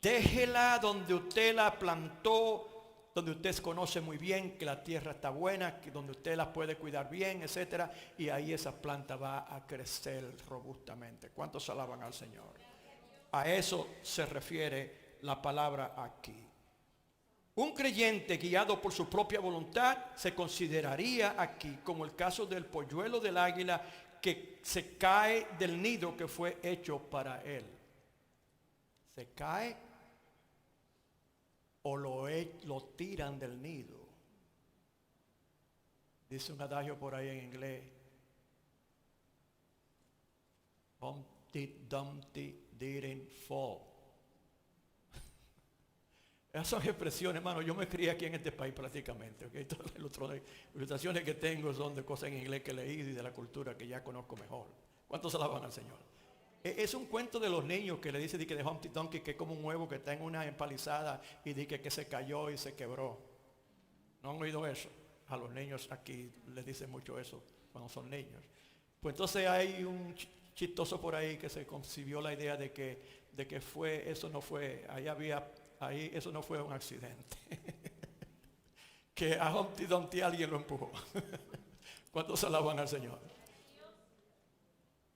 Déjela donde usted la plantó, donde usted conoce muy bien que la tierra está buena, que donde usted la puede cuidar bien, etcétera, y ahí esa planta va a crecer robustamente. ¿Cuántos alaban al Señor? A eso se refiere la palabra aquí. Un creyente guiado por su propia voluntad se consideraría aquí como el caso del polluelo del águila que se cae del nido que fue hecho para él. Se cae o lo tiran del nido. Dice un adagio por ahí en inglés: Humpty Dumpty didn't fall. Esas son expresiones, hermano. Yo me crié aquí en este país prácticamente, ¿okay? Todas las ilustraciones que tengo son de cosas en inglés que he leído y de la cultura que ya conozco mejor. ¿Cuántos alaban al Señor? Es un cuento de los niños que le dice de Humpty Dumpty, que es como un huevo que está en una empalizada y dice que se cayó y se quebró. ¿No han oído eso? A los niños aquí les dicen mucho eso cuando son niños. Pues entonces hay un chistoso por ahí que se concibió la idea de que eso no fue un accidente. que a Humpty Dumpty alguien lo empujó. ¿Cuántos alaban al Señor?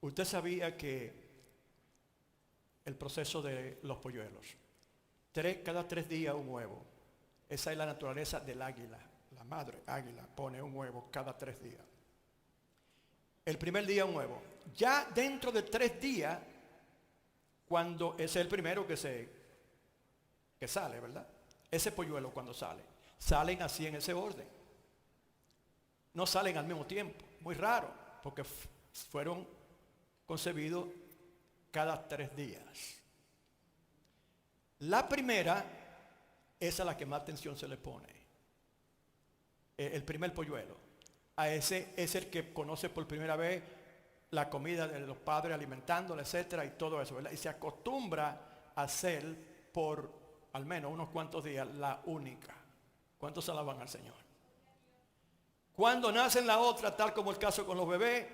Usted sabía que el proceso de los polluelos, cada 3 días un huevo. Esa es la naturaleza del águila. La madre águila pone un huevo cada 3 días. El primer día un huevo. Ya dentro de 3 días, cuando ese es el primero que sale, ¿verdad? Ese polluelo cuando salen así en ese orden. No salen al mismo tiempo. Muy raro, porque fueron concebidos cada 3 días. La primera es a la que más atención se le pone. El primer polluelo. A ese es el que conoce por primera vez la comida de los padres alimentándole, etcétera, y todo eso, ¿verdad? Y se acostumbra a ser por al menos unos cuantos días la única. ¿Cuántos alaban al Señor? Cuando nacen la otra, tal como el caso con los bebés,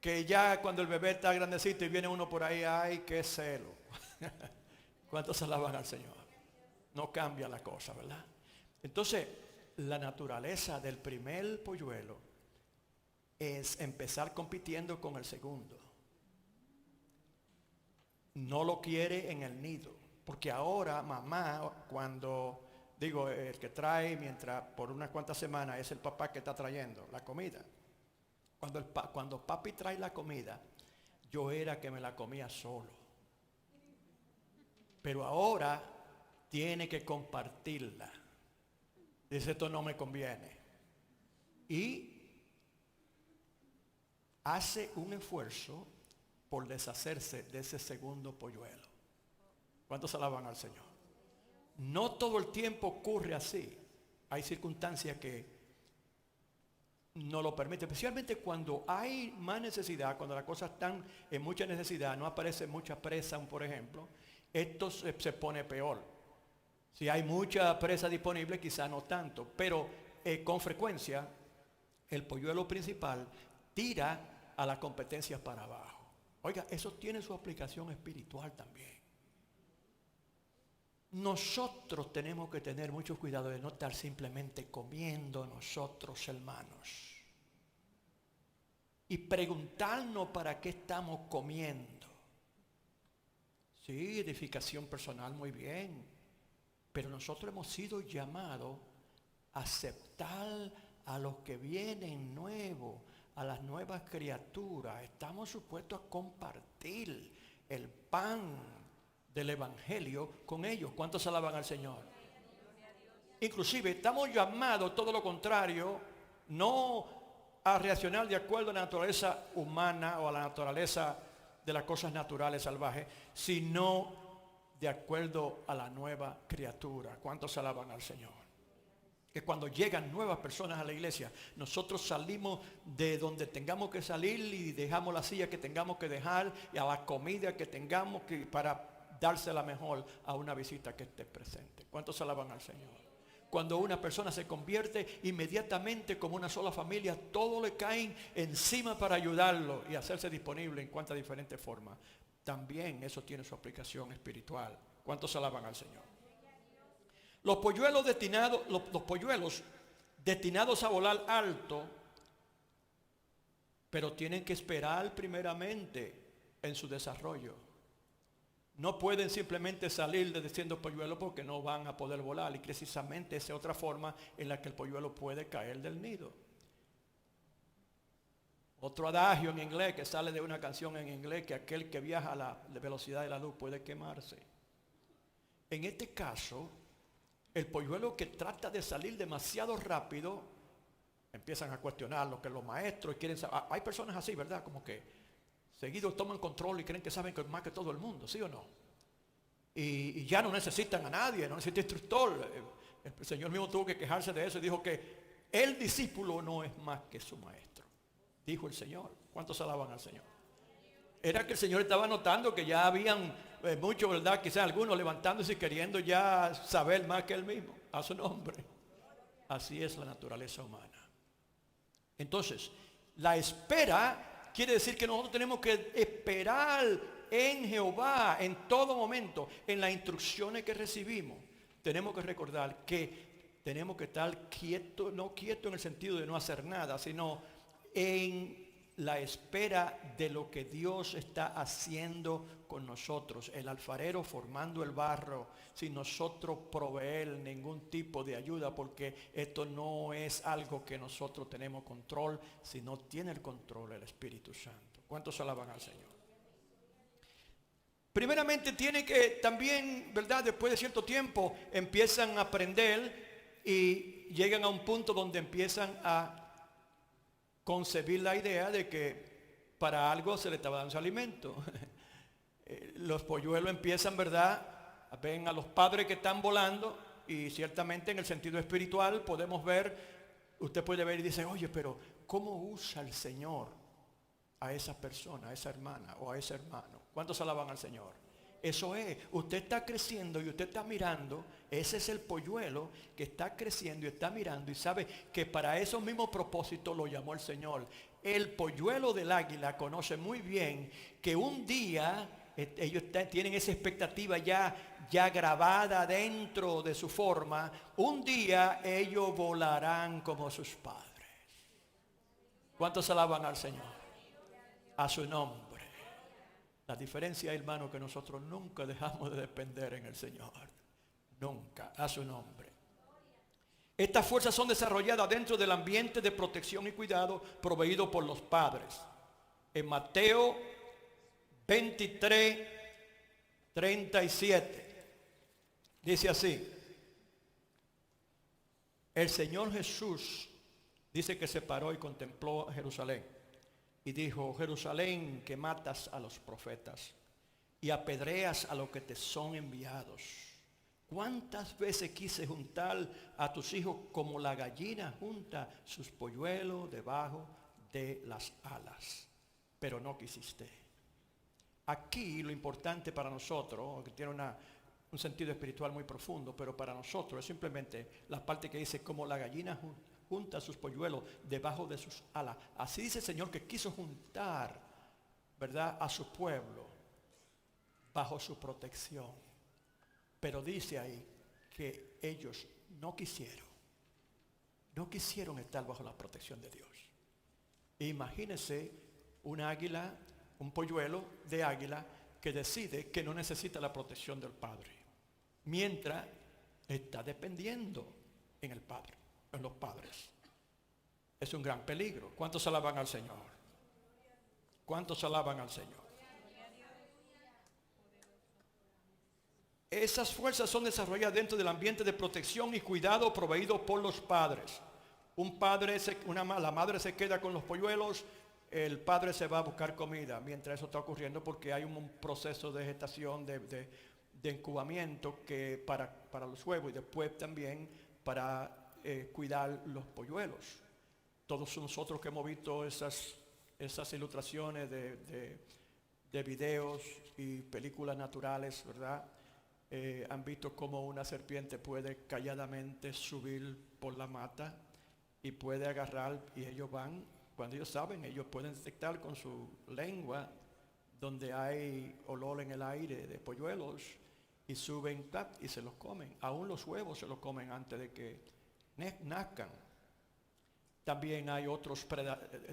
que ya cuando el bebé está grandecito y viene uno por ahí, ¡ay, qué celo! ¿Cuántos alaban al Señor? No cambia la cosa, ¿verdad? Entonces, la naturaleza del primer polluelo es empezar compitiendo con el segundo. No lo quiere en el nido, porque ahora mamá, el que trae mientras por unas cuantas semanas es el papá que está trayendo la comida. Cuando papi trae la comida, yo era que me la comía solo. Pero ahora tiene que compartirla. Dice, esto no me conviene. Y hace un esfuerzo por deshacerse de ese segundo polluelo. ¿Cuántos alaban al Señor? No todo el tiempo ocurre así. Hay circunstancias que no lo permiten, especialmente cuando hay más necesidad, cuando las cosas están en mucha necesidad, no aparece mucha presa, por ejemplo, esto se pone peor. Si hay mucha presa disponible, quizá no tanto, pero con frecuencia el polluelo principal tira a la competencia para abajo. Oiga, eso tiene su aplicación espiritual también. Nosotros tenemos que tener mucho cuidado de no estar simplemente comiendo nosotros, hermanos, y preguntarnos para qué estamos comiendo. Sí, edificación personal, muy bien. Pero nosotros hemos sido llamados a aceptar a los que vienen nuevos, a las nuevas criaturas. Estamos supuestos a compartir el pan del Evangelio con ellos. ¿Cuántos alaban al Señor? Inclusive estamos llamados, todo lo contrario, no a reaccionar de acuerdo a la naturaleza humana o a la naturaleza de las cosas naturales salvajes, sino de acuerdo a la nueva criatura. ¿Cuántos alaban al Señor? Que cuando llegan nuevas personas a la iglesia, nosotros salimos de donde tengamos que salir y dejamos la silla que tengamos que dejar y a la comida que tengamos que para dársela mejor a una visita que esté presente. ¿Cuántos alaban al Señor? Cuando una persona se convierte, inmediatamente como una sola familia, todos le caen encima para ayudarlo y hacerse disponible en cuantas diferentes formas. También eso tiene su aplicación espiritual. ¿Cuántos alaban al Señor? Los polluelos destinados a volar alto, pero tienen que esperar primeramente en su desarrollo. No pueden simplemente salir de siendo polluelos porque no van a poder volar. Y precisamente esa es otra forma en la que el polluelo puede caer del nido. Otro adagio en inglés que sale de una canción en inglés, que aquel que viaja a la velocidad de la luz puede quemarse. En este caso, el polluelo que trata de salir demasiado rápido, empiezan a cuestionar lo que los maestros quieren saber. Hay personas así, ¿verdad? Como que seguido toman control y creen que saben más que todo el mundo, ¿sí o no? Y ya no necesitan a nadie, no necesitan instructor. El Señor mismo tuvo que quejarse de eso y dijo que el discípulo no es más que su maestro. Dijo el Señor. ¿Cuántos alaban al Señor? Era que el Señor estaba notando que ya habían muchos, ¿verdad? Quizás algunos levantándose y queriendo ya saber más que él mismo. A su nombre. Así es la naturaleza humana. Entonces, la espera quiere decir que nosotros tenemos que esperar en Jehová en todo momento, en las instrucciones que recibimos. Tenemos que recordar que tenemos que estar quietos, no quietos en el sentido de no hacer nada, sino en la espera de lo que Dios está haciendo con nosotros. El alfarero formando el barro sin nosotros proveer ningún tipo de ayuda, porque esto no es algo que nosotros tenemos control, sino tiene el control el Espíritu Santo. ¿Cuántos alaban al Señor? Primeramente tiene que también, ¿verdad? Después de cierto tiempo empiezan a aprender y llegan a un punto donde empiezan a concebir la idea de que para algo se le estaba dando su alimento. Los polluelos empiezan, ¿verdad? Ven a los padres que están volando, y ciertamente en el sentido espiritual podemos ver, usted puede ver y dice, oye, pero ¿cómo usa el Señor a esa persona, a esa hermana o a ese hermano? ¿Cuántos alaban al Señor? Eso es, usted está creciendo y usted está mirando, ese es el polluelo que está creciendo y está mirando y sabe que para esos mismos propósitos lo llamó el Señor. El polluelo del águila conoce muy bien que un día ellos tienen esa expectativa ya grabada dentro de su forma. Un día ellos volarán como sus padres. ¿Cuántos alaban al Señor? A su nombre. La diferencia, hermano, que nosotros nunca dejamos de depender en el Señor. Nunca, a su nombre. Estas fuerzas son desarrolladas dentro del ambiente de protección y cuidado proveído por los padres. En Mateo 23, 37, dice así. El Señor Jesús dice que se paró y contempló Jerusalén. Y dijo, Jerusalén, que matas a los profetas y apedreas a los que te son enviados. ¿Cuántas veces quise juntar a tus hijos como la gallina junta sus polluelos debajo de las alas? Pero no quisiste. Aquí lo importante para nosotros, que tiene un sentido espiritual muy profundo, pero para nosotros es simplemente la parte que dice como la gallina junta sus polluelos debajo de sus alas. Así dice el Señor, que quiso juntar, ¿verdad?, a su pueblo bajo su protección. Pero dice ahí que ellos no quisieron estar bajo la protección de Dios. Imagínense un águila, un polluelo de águila que decide que no necesita la protección del Padre, mientras está dependiendo en el Padre, en los padres. Es un gran peligro. ¿Cuántos alaban al Señor? ¿Cuántos alaban al Señor? Esas fuerzas son desarrolladas dentro del ambiente de protección y cuidado proveído por los padres. La madre se queda con los polluelos, el padre se va a buscar comida mientras eso está ocurriendo, porque hay un proceso de gestación, de incubamiento que para los huevos, y después también para cuidar los polluelos. Todos nosotros que hemos visto esas ilustraciones de videos y películas naturales, ¿verdad? Han visto cómo una serpiente puede calladamente subir por la mata y puede agarrar, y ellos van, cuando ellos saben, ellos pueden detectar con su lengua donde hay olor en el aire de polluelos, y suben y se los comen. Aún los huevos se los comen antes de que nazcan. También hay otros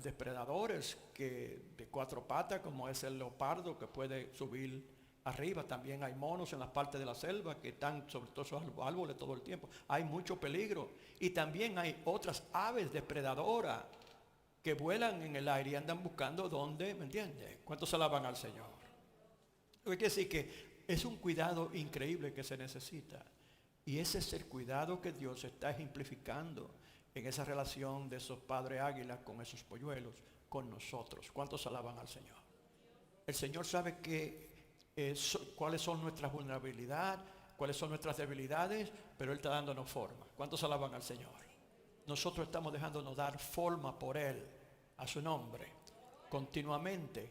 depredadores de cuatro patas, como es el leopardo, que puede subir arriba. También hay monos en las partes de la selva que están sobre todos esos árboles todo el tiempo. Hay mucho peligro. Y también hay otras aves depredadoras que vuelan en el aire y andan buscando dónde, ¿me entiendes? ¿Cuántos alaban al Señor? Hay que decir que es un cuidado increíble que se necesita. Y ese es el cuidado que Dios está ejemplificando en esa relación de esos padres águilas con esos polluelos, con nosotros. ¿Cuántos alaban al Señor? El Señor sabe cuáles son nuestras vulnerabilidades, cuáles son nuestras debilidades, pero Él está dándonos forma. ¿Cuántos alaban al Señor? Nosotros estamos dejándonos dar forma por Él, a su nombre, continuamente,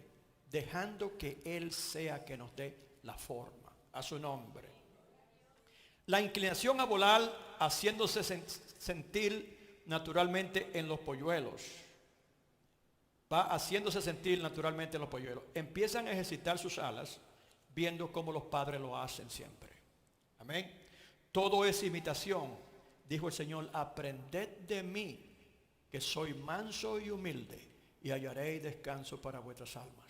dejando que Él sea que nos dé la forma, a su nombre. La inclinación a volar haciéndose sentir naturalmente en los polluelos. Va haciéndose sentir naturalmente en los polluelos. Empiezan a ejercitar sus alas viendo cómo los padres lo hacen siempre. Amén. Todo es imitación. Dijo el Señor, aprended de mí, que soy manso y humilde, y hallaréis descanso para vuestras almas.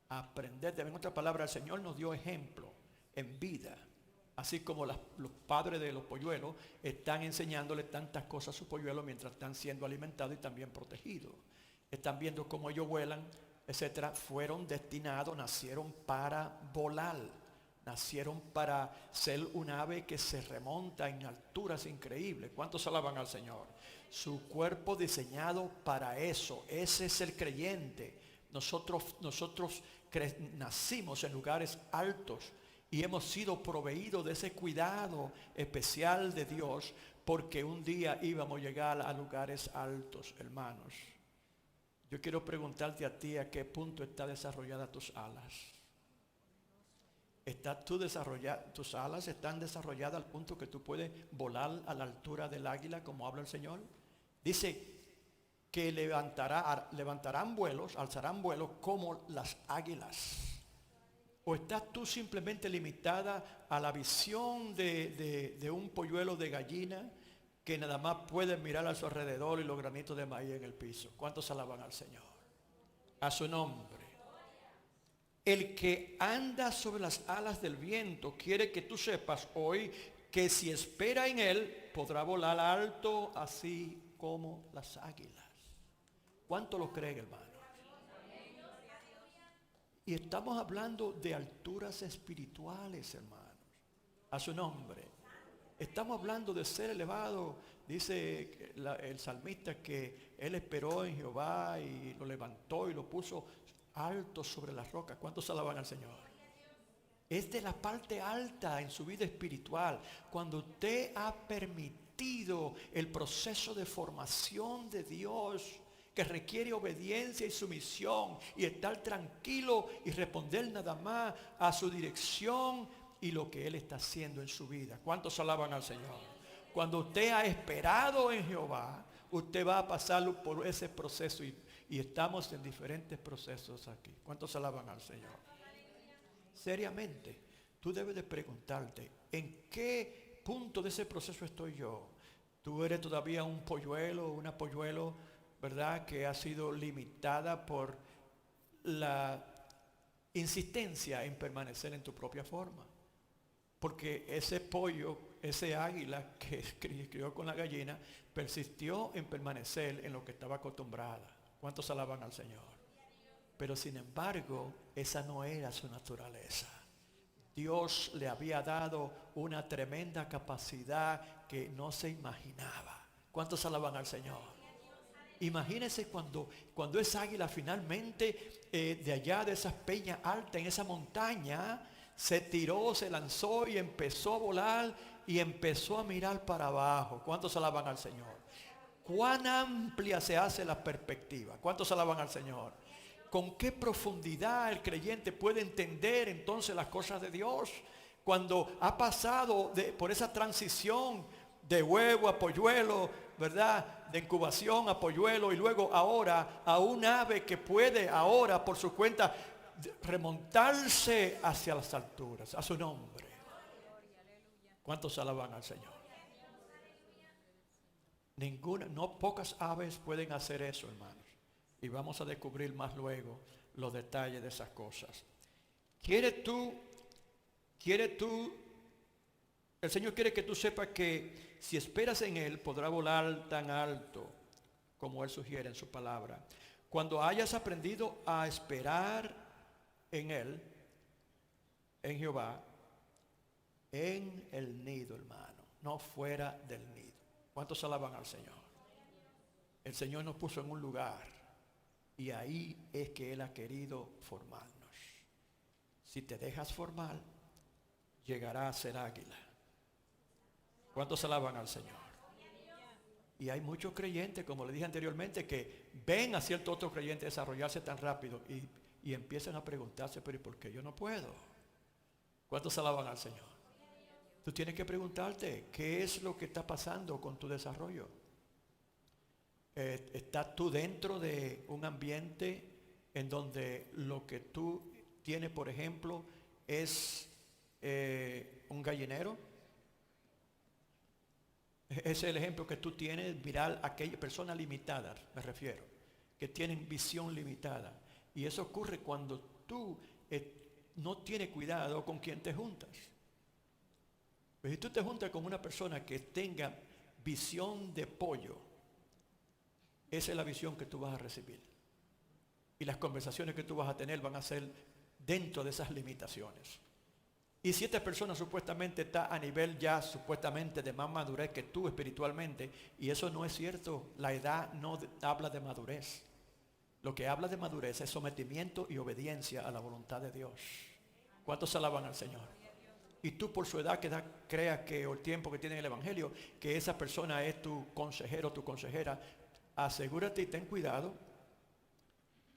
Aprended de mí. En otra palabra, el Señor nos dio ejemplo en vida. Así como los padres de los polluelos están enseñándole tantas cosas a sus polluelos mientras están siendo alimentados y también protegidos. Están viendo cómo ellos vuelan, etcétera. Fueron destinados, nacieron para volar. Nacieron para ser un ave que se remonta en alturas increíbles. ¿Cuántos alaban al Señor? Su cuerpo diseñado para eso. Ese es el creyente. Nosotros nacimos en lugares altos y hemos sido proveídos de ese cuidado especial de Dios, porque un día íbamos a llegar a lugares altos, hermanos. Yo quiero preguntarte a ti, ¿a qué punto está desarrollada tus alas? ¿Tus alas están desarrolladas al punto que tú puedes volar a la altura del águila, como habla el Señor? Dice que levantarán vuelos, alzarán vuelos como las águilas. ¿O estás tú simplemente limitada a la visión de un polluelo de gallina que nada más puede mirar a su alrededor y los granitos de maíz en el piso? ¿Cuántos alaban al Señor? A su nombre. El que anda sobre las alas del viento quiere que tú sepas hoy que si espera en él podrá volar alto así como las águilas. ¿Cuánto lo creen, hermano? Y estamos hablando de alturas espirituales, hermanos. A su nombre. Estamos hablando de ser elevado. Dice el salmista que él esperó en Jehová y lo levantó y lo puso alto sobre las rocas. ¿Cuántos alaban al Señor? Es de la parte alta en su vida espiritual. Cuando usted ha permitido el proceso de formación de Dios, que requiere obediencia y sumisión y estar tranquilo y responder nada más a su dirección y lo que Él está haciendo en su vida. ¿Cuántos alaban al Señor? Cuando usted ha esperado en Jehová, usted va a pasar por ese proceso y estamos en diferentes procesos aquí. ¿Cuántos alaban al Señor? Seriamente, tú debes de preguntarte, ¿en qué punto de ese proceso estoy yo? Tú eres todavía un polluelo, una polluelo, ¿verdad?, que ha sido limitada por la insistencia en permanecer en tu propia forma. Porque ese pollo, ese águila que crió con la gallina, persistió en permanecer en lo que estaba acostumbrada. ¿Cuántos alaban al Señor? Pero sin embargo, esa no era su naturaleza. Dios le había dado una tremenda capacidad que no se imaginaba. ¿Cuántos alaban al Señor? Imagínense cuando esa águila finalmente de allá de esas peñas altas en esa montaña se tiró, se lanzó y empezó a volar y empezó a mirar para abajo. ¿Cuántos alaban al Señor? Cuán amplia se hace la perspectiva. ¿Cuántos alaban al Señor? Con qué profundidad el creyente puede entender entonces las cosas de Dios cuando ha pasado por esa transición de huevo a polluelo, ¿verdad?, de incubación a polluelo y luego ahora a un ave que puede ahora por su cuenta remontarse hacia las alturas. A su nombre. ¿Cuántos alaban al Señor? Pocas aves pueden hacer eso, hermanos. Y vamos a descubrir más luego los detalles de esas cosas. ¿Quieres tú? El Señor quiere que tú sepas que si esperas en Él, podrá volar tan alto como Él sugiere en su palabra. Cuando hayas aprendido a esperar en Él, en Jehová, en el nido, hermano, no fuera del nido. ¿Cuántos alaban al Señor? El Señor nos puso en un lugar y ahí es que Él ha querido formarnos. Si te dejas formar, llegará a ser águila. ¿Cuántos alaban al Señor? Y hay muchos creyentes, como le dije anteriormente, que ven a cierto otro creyente desarrollarse tan rápido y empiezan a preguntarse, pero ¿y por qué yo no puedo? ¿Cuántos alaban al Señor? Tú tienes que preguntarte, ¿qué es lo que está pasando con tu desarrollo? ¿Estás tú dentro de un ambiente en donde lo que tú tienes, por ejemplo, es un gallinero? Ese es el ejemplo que tú tienes, mirar a aquellas personas limitadas, me refiero, que tienen visión limitada. Y eso ocurre cuando tú no tienes cuidado con quien te juntas. Pues si tú te juntas con una persona que tenga visión de pollo, esa es la visión que tú vas a recibir. Y las conversaciones que tú vas a tener van a ser dentro de esas limitaciones. Y si esta persona supuestamente está a nivel ya supuestamente de más madurez que tú espiritualmente, y eso no es cierto, la edad no habla de madurez. Lo que habla de madurez es sometimiento y obediencia a la voluntad de Dios. ¿Cuántos alaban al Señor? Y tú por su edad creas que o el tiempo que tiene el Evangelio, que esa persona es tu consejero, tu consejera, asegúrate y ten cuidado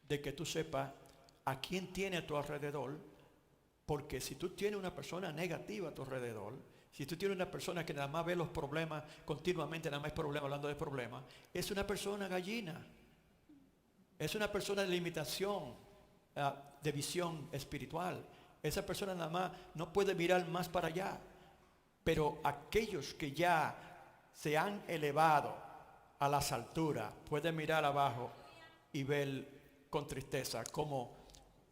de que tú sepas a quién tiene a tu alrededor. Porque si tú tienes una persona negativa a tu alrededor, si tú tienes una persona que nada más ve los problemas continuamente, nada más es problema, hablando de problemas, es una persona gallina. Es una persona de limitación, de visión espiritual. Esa persona nada más no puede mirar más para allá. Pero aquellos que ya se han elevado a las alturas pueden mirar abajo y ver con tristeza cómo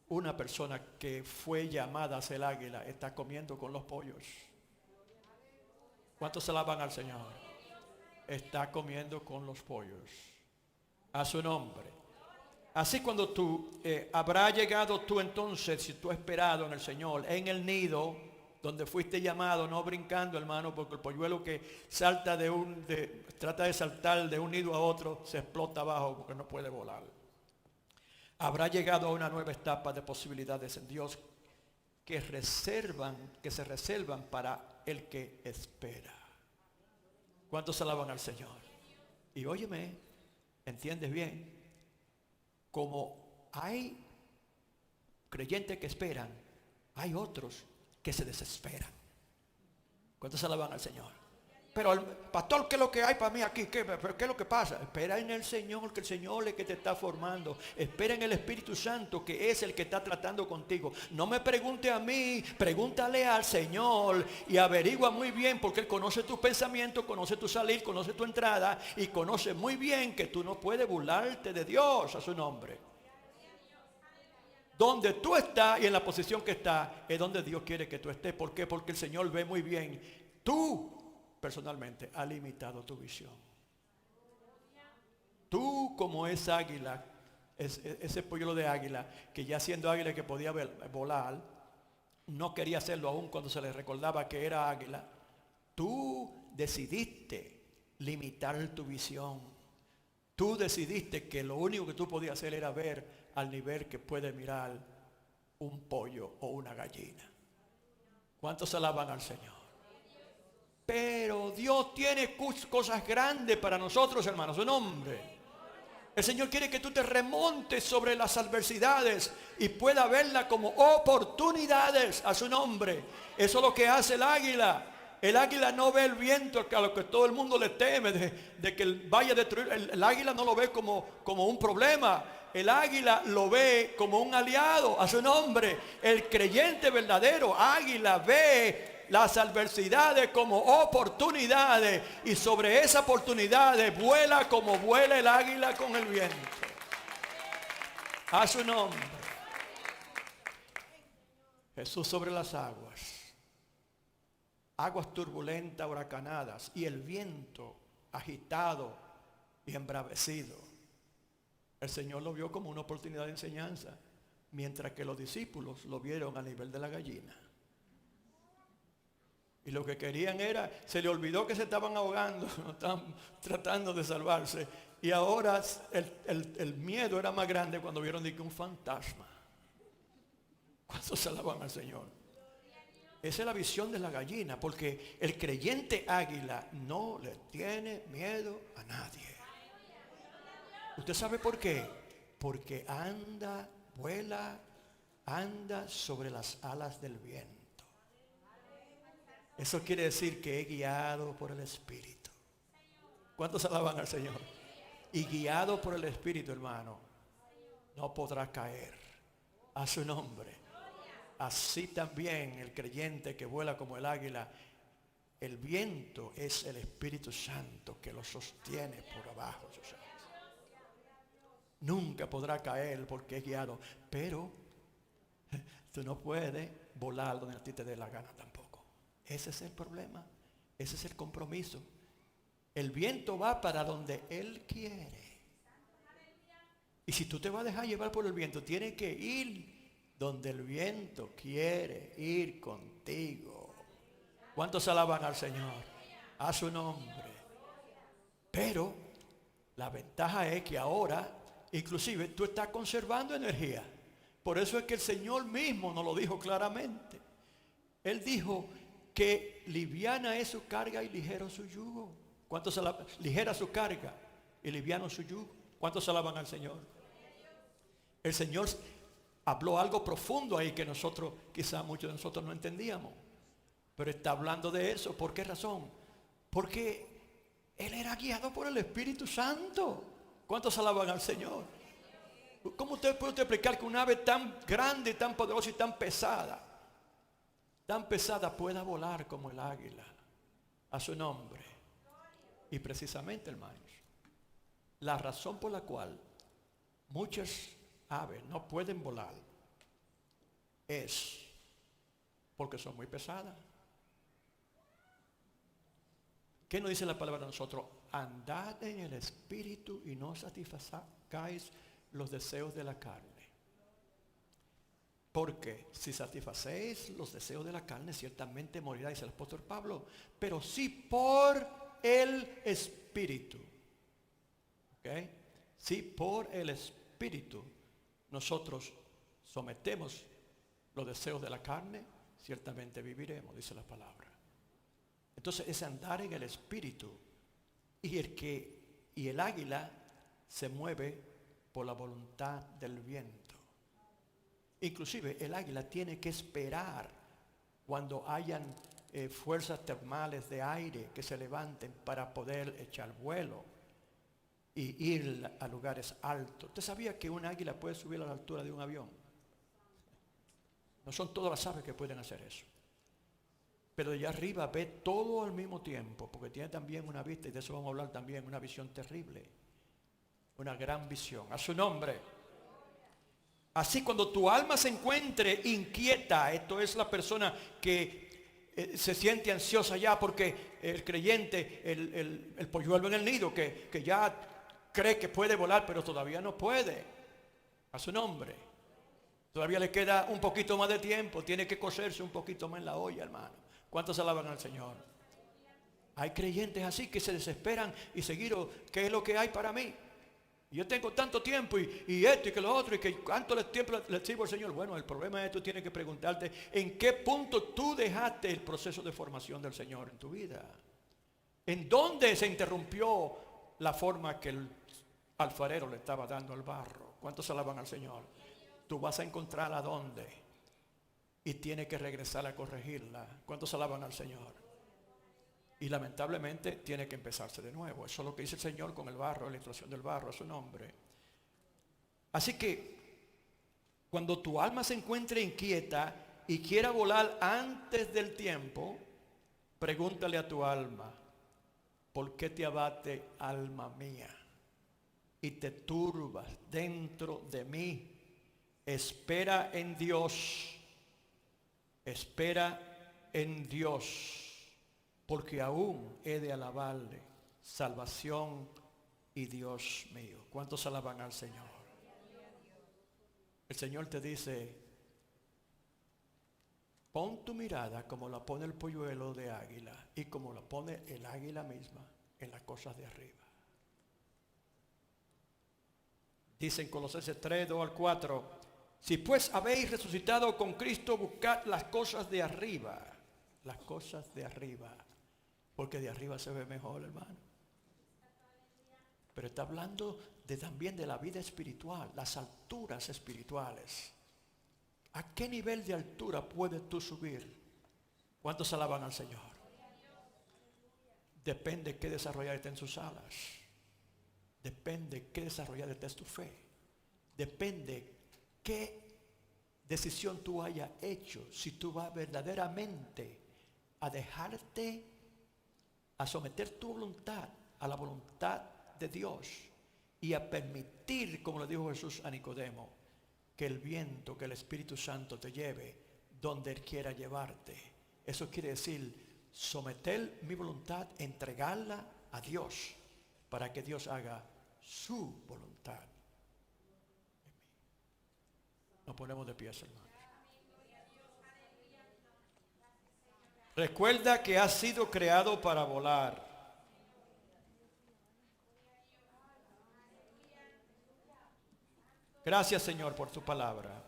una persona que fue llamada a ser el águila está comiendo con los pollos. ¿Cuántos se alaban al Señor? Está comiendo con los pollos. A su nombre. Así cuando tú habrá llegado tú entonces, si tú has esperado en el Señor, en el nido donde fuiste llamado, no brincando, hermano, porque el polluelo que salta trata de saltar de un nido a otro, se explota abajo porque no puede volar. Habrá llegado a una nueva etapa de posibilidades en Dios que se reservan para el que espera. ¿Cuántos alaban al Señor? Y óyeme, ¿entiendes bien? Como hay creyentes que esperan, hay otros que se desesperan. ¿Cuántos alaban al Señor? Pero pastor, ¿qué es lo que hay para mí aquí? ¿Qué es lo que pasa? Espera en el Señor, que el Señor es el que te está formando. Espera en el Espíritu Santo, que es el que está tratando contigo. No me pregunte a mí, pregúntale al Señor y averigua muy bien, porque Él conoce tus pensamientos, conoce tu salir, conoce tu entrada y conoce muy bien que tú no puedes burlarte de Dios a su nombre. Donde tú estás y en la posición que estás es donde Dios quiere que tú estés. ¿Por qué? Porque el Señor ve muy bien. Tú personalmente ha limitado tu visión. Tú como es águila, ese polluelo de águila, que ya siendo águila que podía volar, no quería hacerlo aún cuando se le recordaba que era águila. Tú decidiste limitar tu visión. Tú decidiste que lo único que tú podías hacer era ver al nivel que puede mirar un pollo o una gallina. ¿Cuántos alaban al Señor? Pero Dios tiene cosas grandes para nosotros, hermanos, su nombre. El Señor quiere que tú te remontes sobre las adversidades y pueda verlas como oportunidades a su nombre. Eso es lo que hace el águila. El águila no ve el viento a lo que todo el mundo le teme de que vaya a destruir. El águila no lo ve como un problema. El águila lo ve como un aliado a su nombre. El creyente verdadero águila ve las adversidades como oportunidades y sobre esas oportunidades vuela como vuela el águila con el viento. A su nombre. Jesús sobre las aguas. Aguas turbulentas, huracanadas y el viento agitado y embravecido. El Señor lo vio como una oportunidad de enseñanza, mientras que los discípulos lo vieron a nivel de la gallina. Y lo que querían era, se le olvidó que se estaban ahogando, estaban tratando de salvarse. Y ahora el miedo era más grande cuando vieron que un fantasma. ¿Cuántos se alaban al Señor? Esa es la visión de la gallina, porque el creyente águila no le tiene miedo a nadie. ¿Usted sabe por qué? Porque vuela, anda sobre las alas del viento. Eso quiere decir que es guiado por el Espíritu. ¿Cuántos alaban al Señor? Y guiado por el Espíritu, hermano, no podrá caer. A su nombre. Así también el creyente que vuela como el águila El viento es el Espíritu Santo que lo sostiene por abajo. Nunca podrá caer porque es guiado. Pero tú no puedes volar donde a ti te dé la gana tampoco. Ese es el problema. Ese es el compromiso. El viento va para donde Él quiere. Y si tú te vas a dejar llevar por el viento, tienes que ir donde el viento quiere ir contigo. ¿Cuántos alaban al Señor? A su nombre. Pero la ventaja es que ahora, inclusive, tú estás conservando energía. Por eso es que el Señor mismo nos lo dijo claramente. Él dijo que liviana es su carga y ligero su yugo. ¿Cuántos alaban? Ligera su carga y liviano su yugo. ¿Cuántos alaban al Señor? El Señor habló algo profundo ahí que nosotros, quizás muchos de nosotros no entendíamos. Pero está hablando de eso. ¿Por qué razón? Porque Él era guiado por el Espíritu Santo. ¿Cuántos alaban al Señor? ¿Cómo usted puede explicar que una ave tan grande, tan poderosa y tan pesada pueda volar como el águila? A su nombre. Y precisamente, hermanos, la razón por la cual muchas aves no pueden volar es porque son muy pesadas. ¿Qué nos dice la palabra de nosotros? Andad en el Espíritu y no satisfagáis los deseos de la carne. Porque si satisfacéis los deseos de la carne, ciertamente morirá, dice el apóstol Pablo. Pero sí por el Espíritu. ¿Ok? Si por el Espíritu nosotros sometemos los deseos de la carne, ciertamente viviremos, dice la palabra. Entonces es andar en el Espíritu. Y el águila se mueve por la voluntad del viento. Inclusive el águila tiene que esperar cuando hayan fuerzas termales de aire que se levanten para poder echar vuelo y ir a lugares altos. ¿Usted sabía que un águila puede subir a la altura de un avión? No son todas las aves que pueden hacer eso. Pero de allá arriba ve todo al mismo tiempo, porque tiene también una vista, y de eso vamos a hablar también, una visión terrible. Una gran visión. A su nombre. Así cuando tu alma se encuentre inquieta, esto es la persona que se siente ansiosa ya porque el creyente, el polluelo en el nido, que ya cree que puede volar, pero todavía no puede. A su nombre. Todavía le queda un poquito más de tiempo, tiene que cocerse un poquito más en la olla, hermano. ¿Cuántos alaban al Señor? Hay creyentes así que se desesperan y seguido, ¿qué es lo que hay para mí? Yo tengo tanto tiempo y esto y que lo otro y que cuánto tiempo le sirvo al Señor. Bueno, el problema es que tú tienes que preguntarte en qué punto tú dejaste el proceso de formación del Señor en tu vida. ¿En dónde se interrumpió la forma que el alfarero le estaba dando al barro? ¿Cuántos alaban al Señor? Tú vas a encontrar a dónde y tienes que regresar a corregirla. ¿Cuántos alaban al Señor? Y lamentablemente tiene que empezarse de nuevo. Eso es lo que dice el Señor con el barro, la instrucción del barro, a su nombre. Así que cuando tu alma se encuentre inquieta y quiera volar antes del tiempo, pregúntale a tu alma, ¿por qué te abate, alma mía? Y te turbas dentro de mí. Espera en Dios. Espera en Dios. Porque aún he de alabarle, salvación y Dios mío. ¿Cuántos alaban al Señor? El Señor te dice, pon tu mirada como la pone el polluelo de águila y como la pone el águila misma en las cosas de arriba. Dice en Colosenses 3, 2 al 4, si pues habéis resucitado con Cristo, buscad las cosas de arriba. Las cosas de arriba. Porque de arriba se ve mejor, hermano. Pero está hablando también de la vida espiritual, las alturas espirituales. ¿A qué nivel de altura puedes tú subir? ¿Cuántos alaban al Señor? Depende qué desarrollar esté en sus alas. Depende qué desarrollar esté tu fe. Depende qué decisión tú hayas hecho. Si tú vas verdaderamente a dejarte a someter tu voluntad a la voluntad de Dios y a permitir, como le dijo Jesús a Nicodemo, que el viento, que el Espíritu Santo te lleve donde Él quiera llevarte. Eso quiere decir someter mi voluntad, entregarla a Dios para que Dios haga su voluntad en mí. Nos ponemos de pie, hermanos. Recuerda que has sido creado para volar. Gracias, Señor, por tu palabra.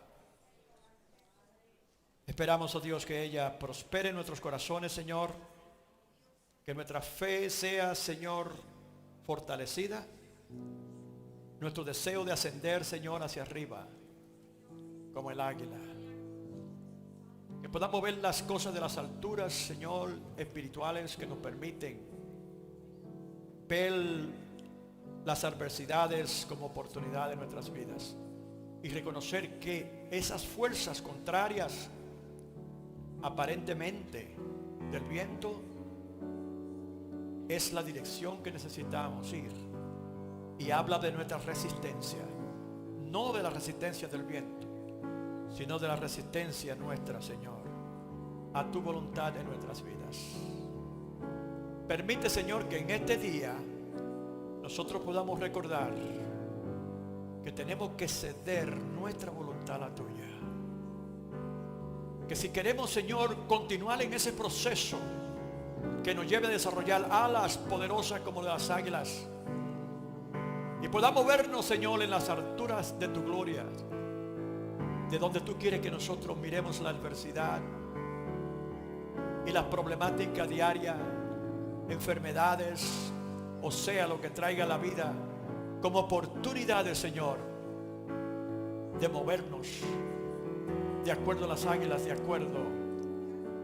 Esperamos, oh Dios, que ella prospere en nuestros corazones, Señor. Que nuestra fe sea, Señor, fortalecida. Nuestro deseo de ascender, Señor, hacia arriba, como el águila. Que podamos ver las cosas de las alturas, Señor, espirituales, que nos permiten ver las adversidades como oportunidad de nuestras vidas. Y reconocer que esas fuerzas contrarias, aparentemente, del viento, es la dirección que necesitamos ir. Y habla de nuestra resistencia, no de la resistencia del viento, sino de la resistencia nuestra, Señor, a tu voluntad en nuestras vidas. Permite, Señor, que en este día nosotros podamos recordar que tenemos que ceder nuestra voluntad a la tuya. Que si queremos, Señor, continuar en ese proceso que nos lleve a desarrollar alas poderosas como las águilas, y podamos vernos, Señor, en las alturas de tu gloria, de donde tú quieres que nosotros miremos la adversidad y las problemáticas diarias, enfermedades, o sea, lo que traiga la vida, como oportunidades, Señor, de movernos de acuerdo a las águilas, de acuerdo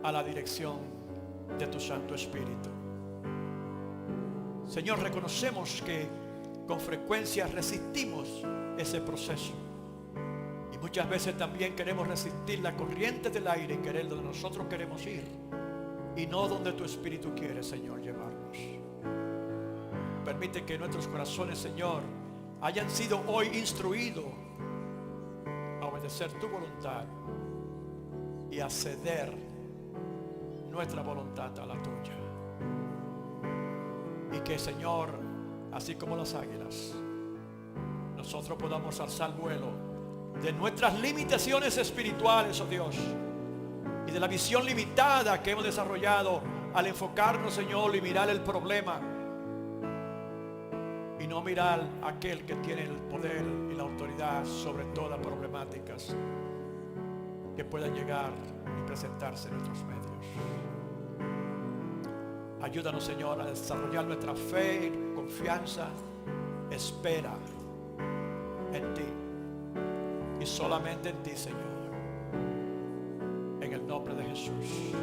a la dirección de tu Santo Espíritu. Señor, reconocemos que con frecuencia resistimos ese proceso. Y muchas veces también queremos resistir la corriente del aire y querer donde nosotros queremos ir y no donde tu Espíritu quiere, Señor, llevarnos. Permite que nuestros corazones, Señor, hayan sido hoy instruidos a obedecer tu voluntad y a ceder nuestra voluntad a la tuya. Y que, Señor, así como las águilas, nosotros podamos alzar vuelo de nuestras limitaciones espirituales, oh Dios, y de la visión limitada que hemos desarrollado al enfocarnos, Señor, y mirar el problema y no mirar a aquel que tiene el poder y la autoridad sobre todas las problemáticas que puedan llegar y presentarse en nuestros medios. Ayúdanos, Señor, a desarrollar nuestra fe, confianza, espera en ti y solamente en ti, Señor, en el nombre de Jesús.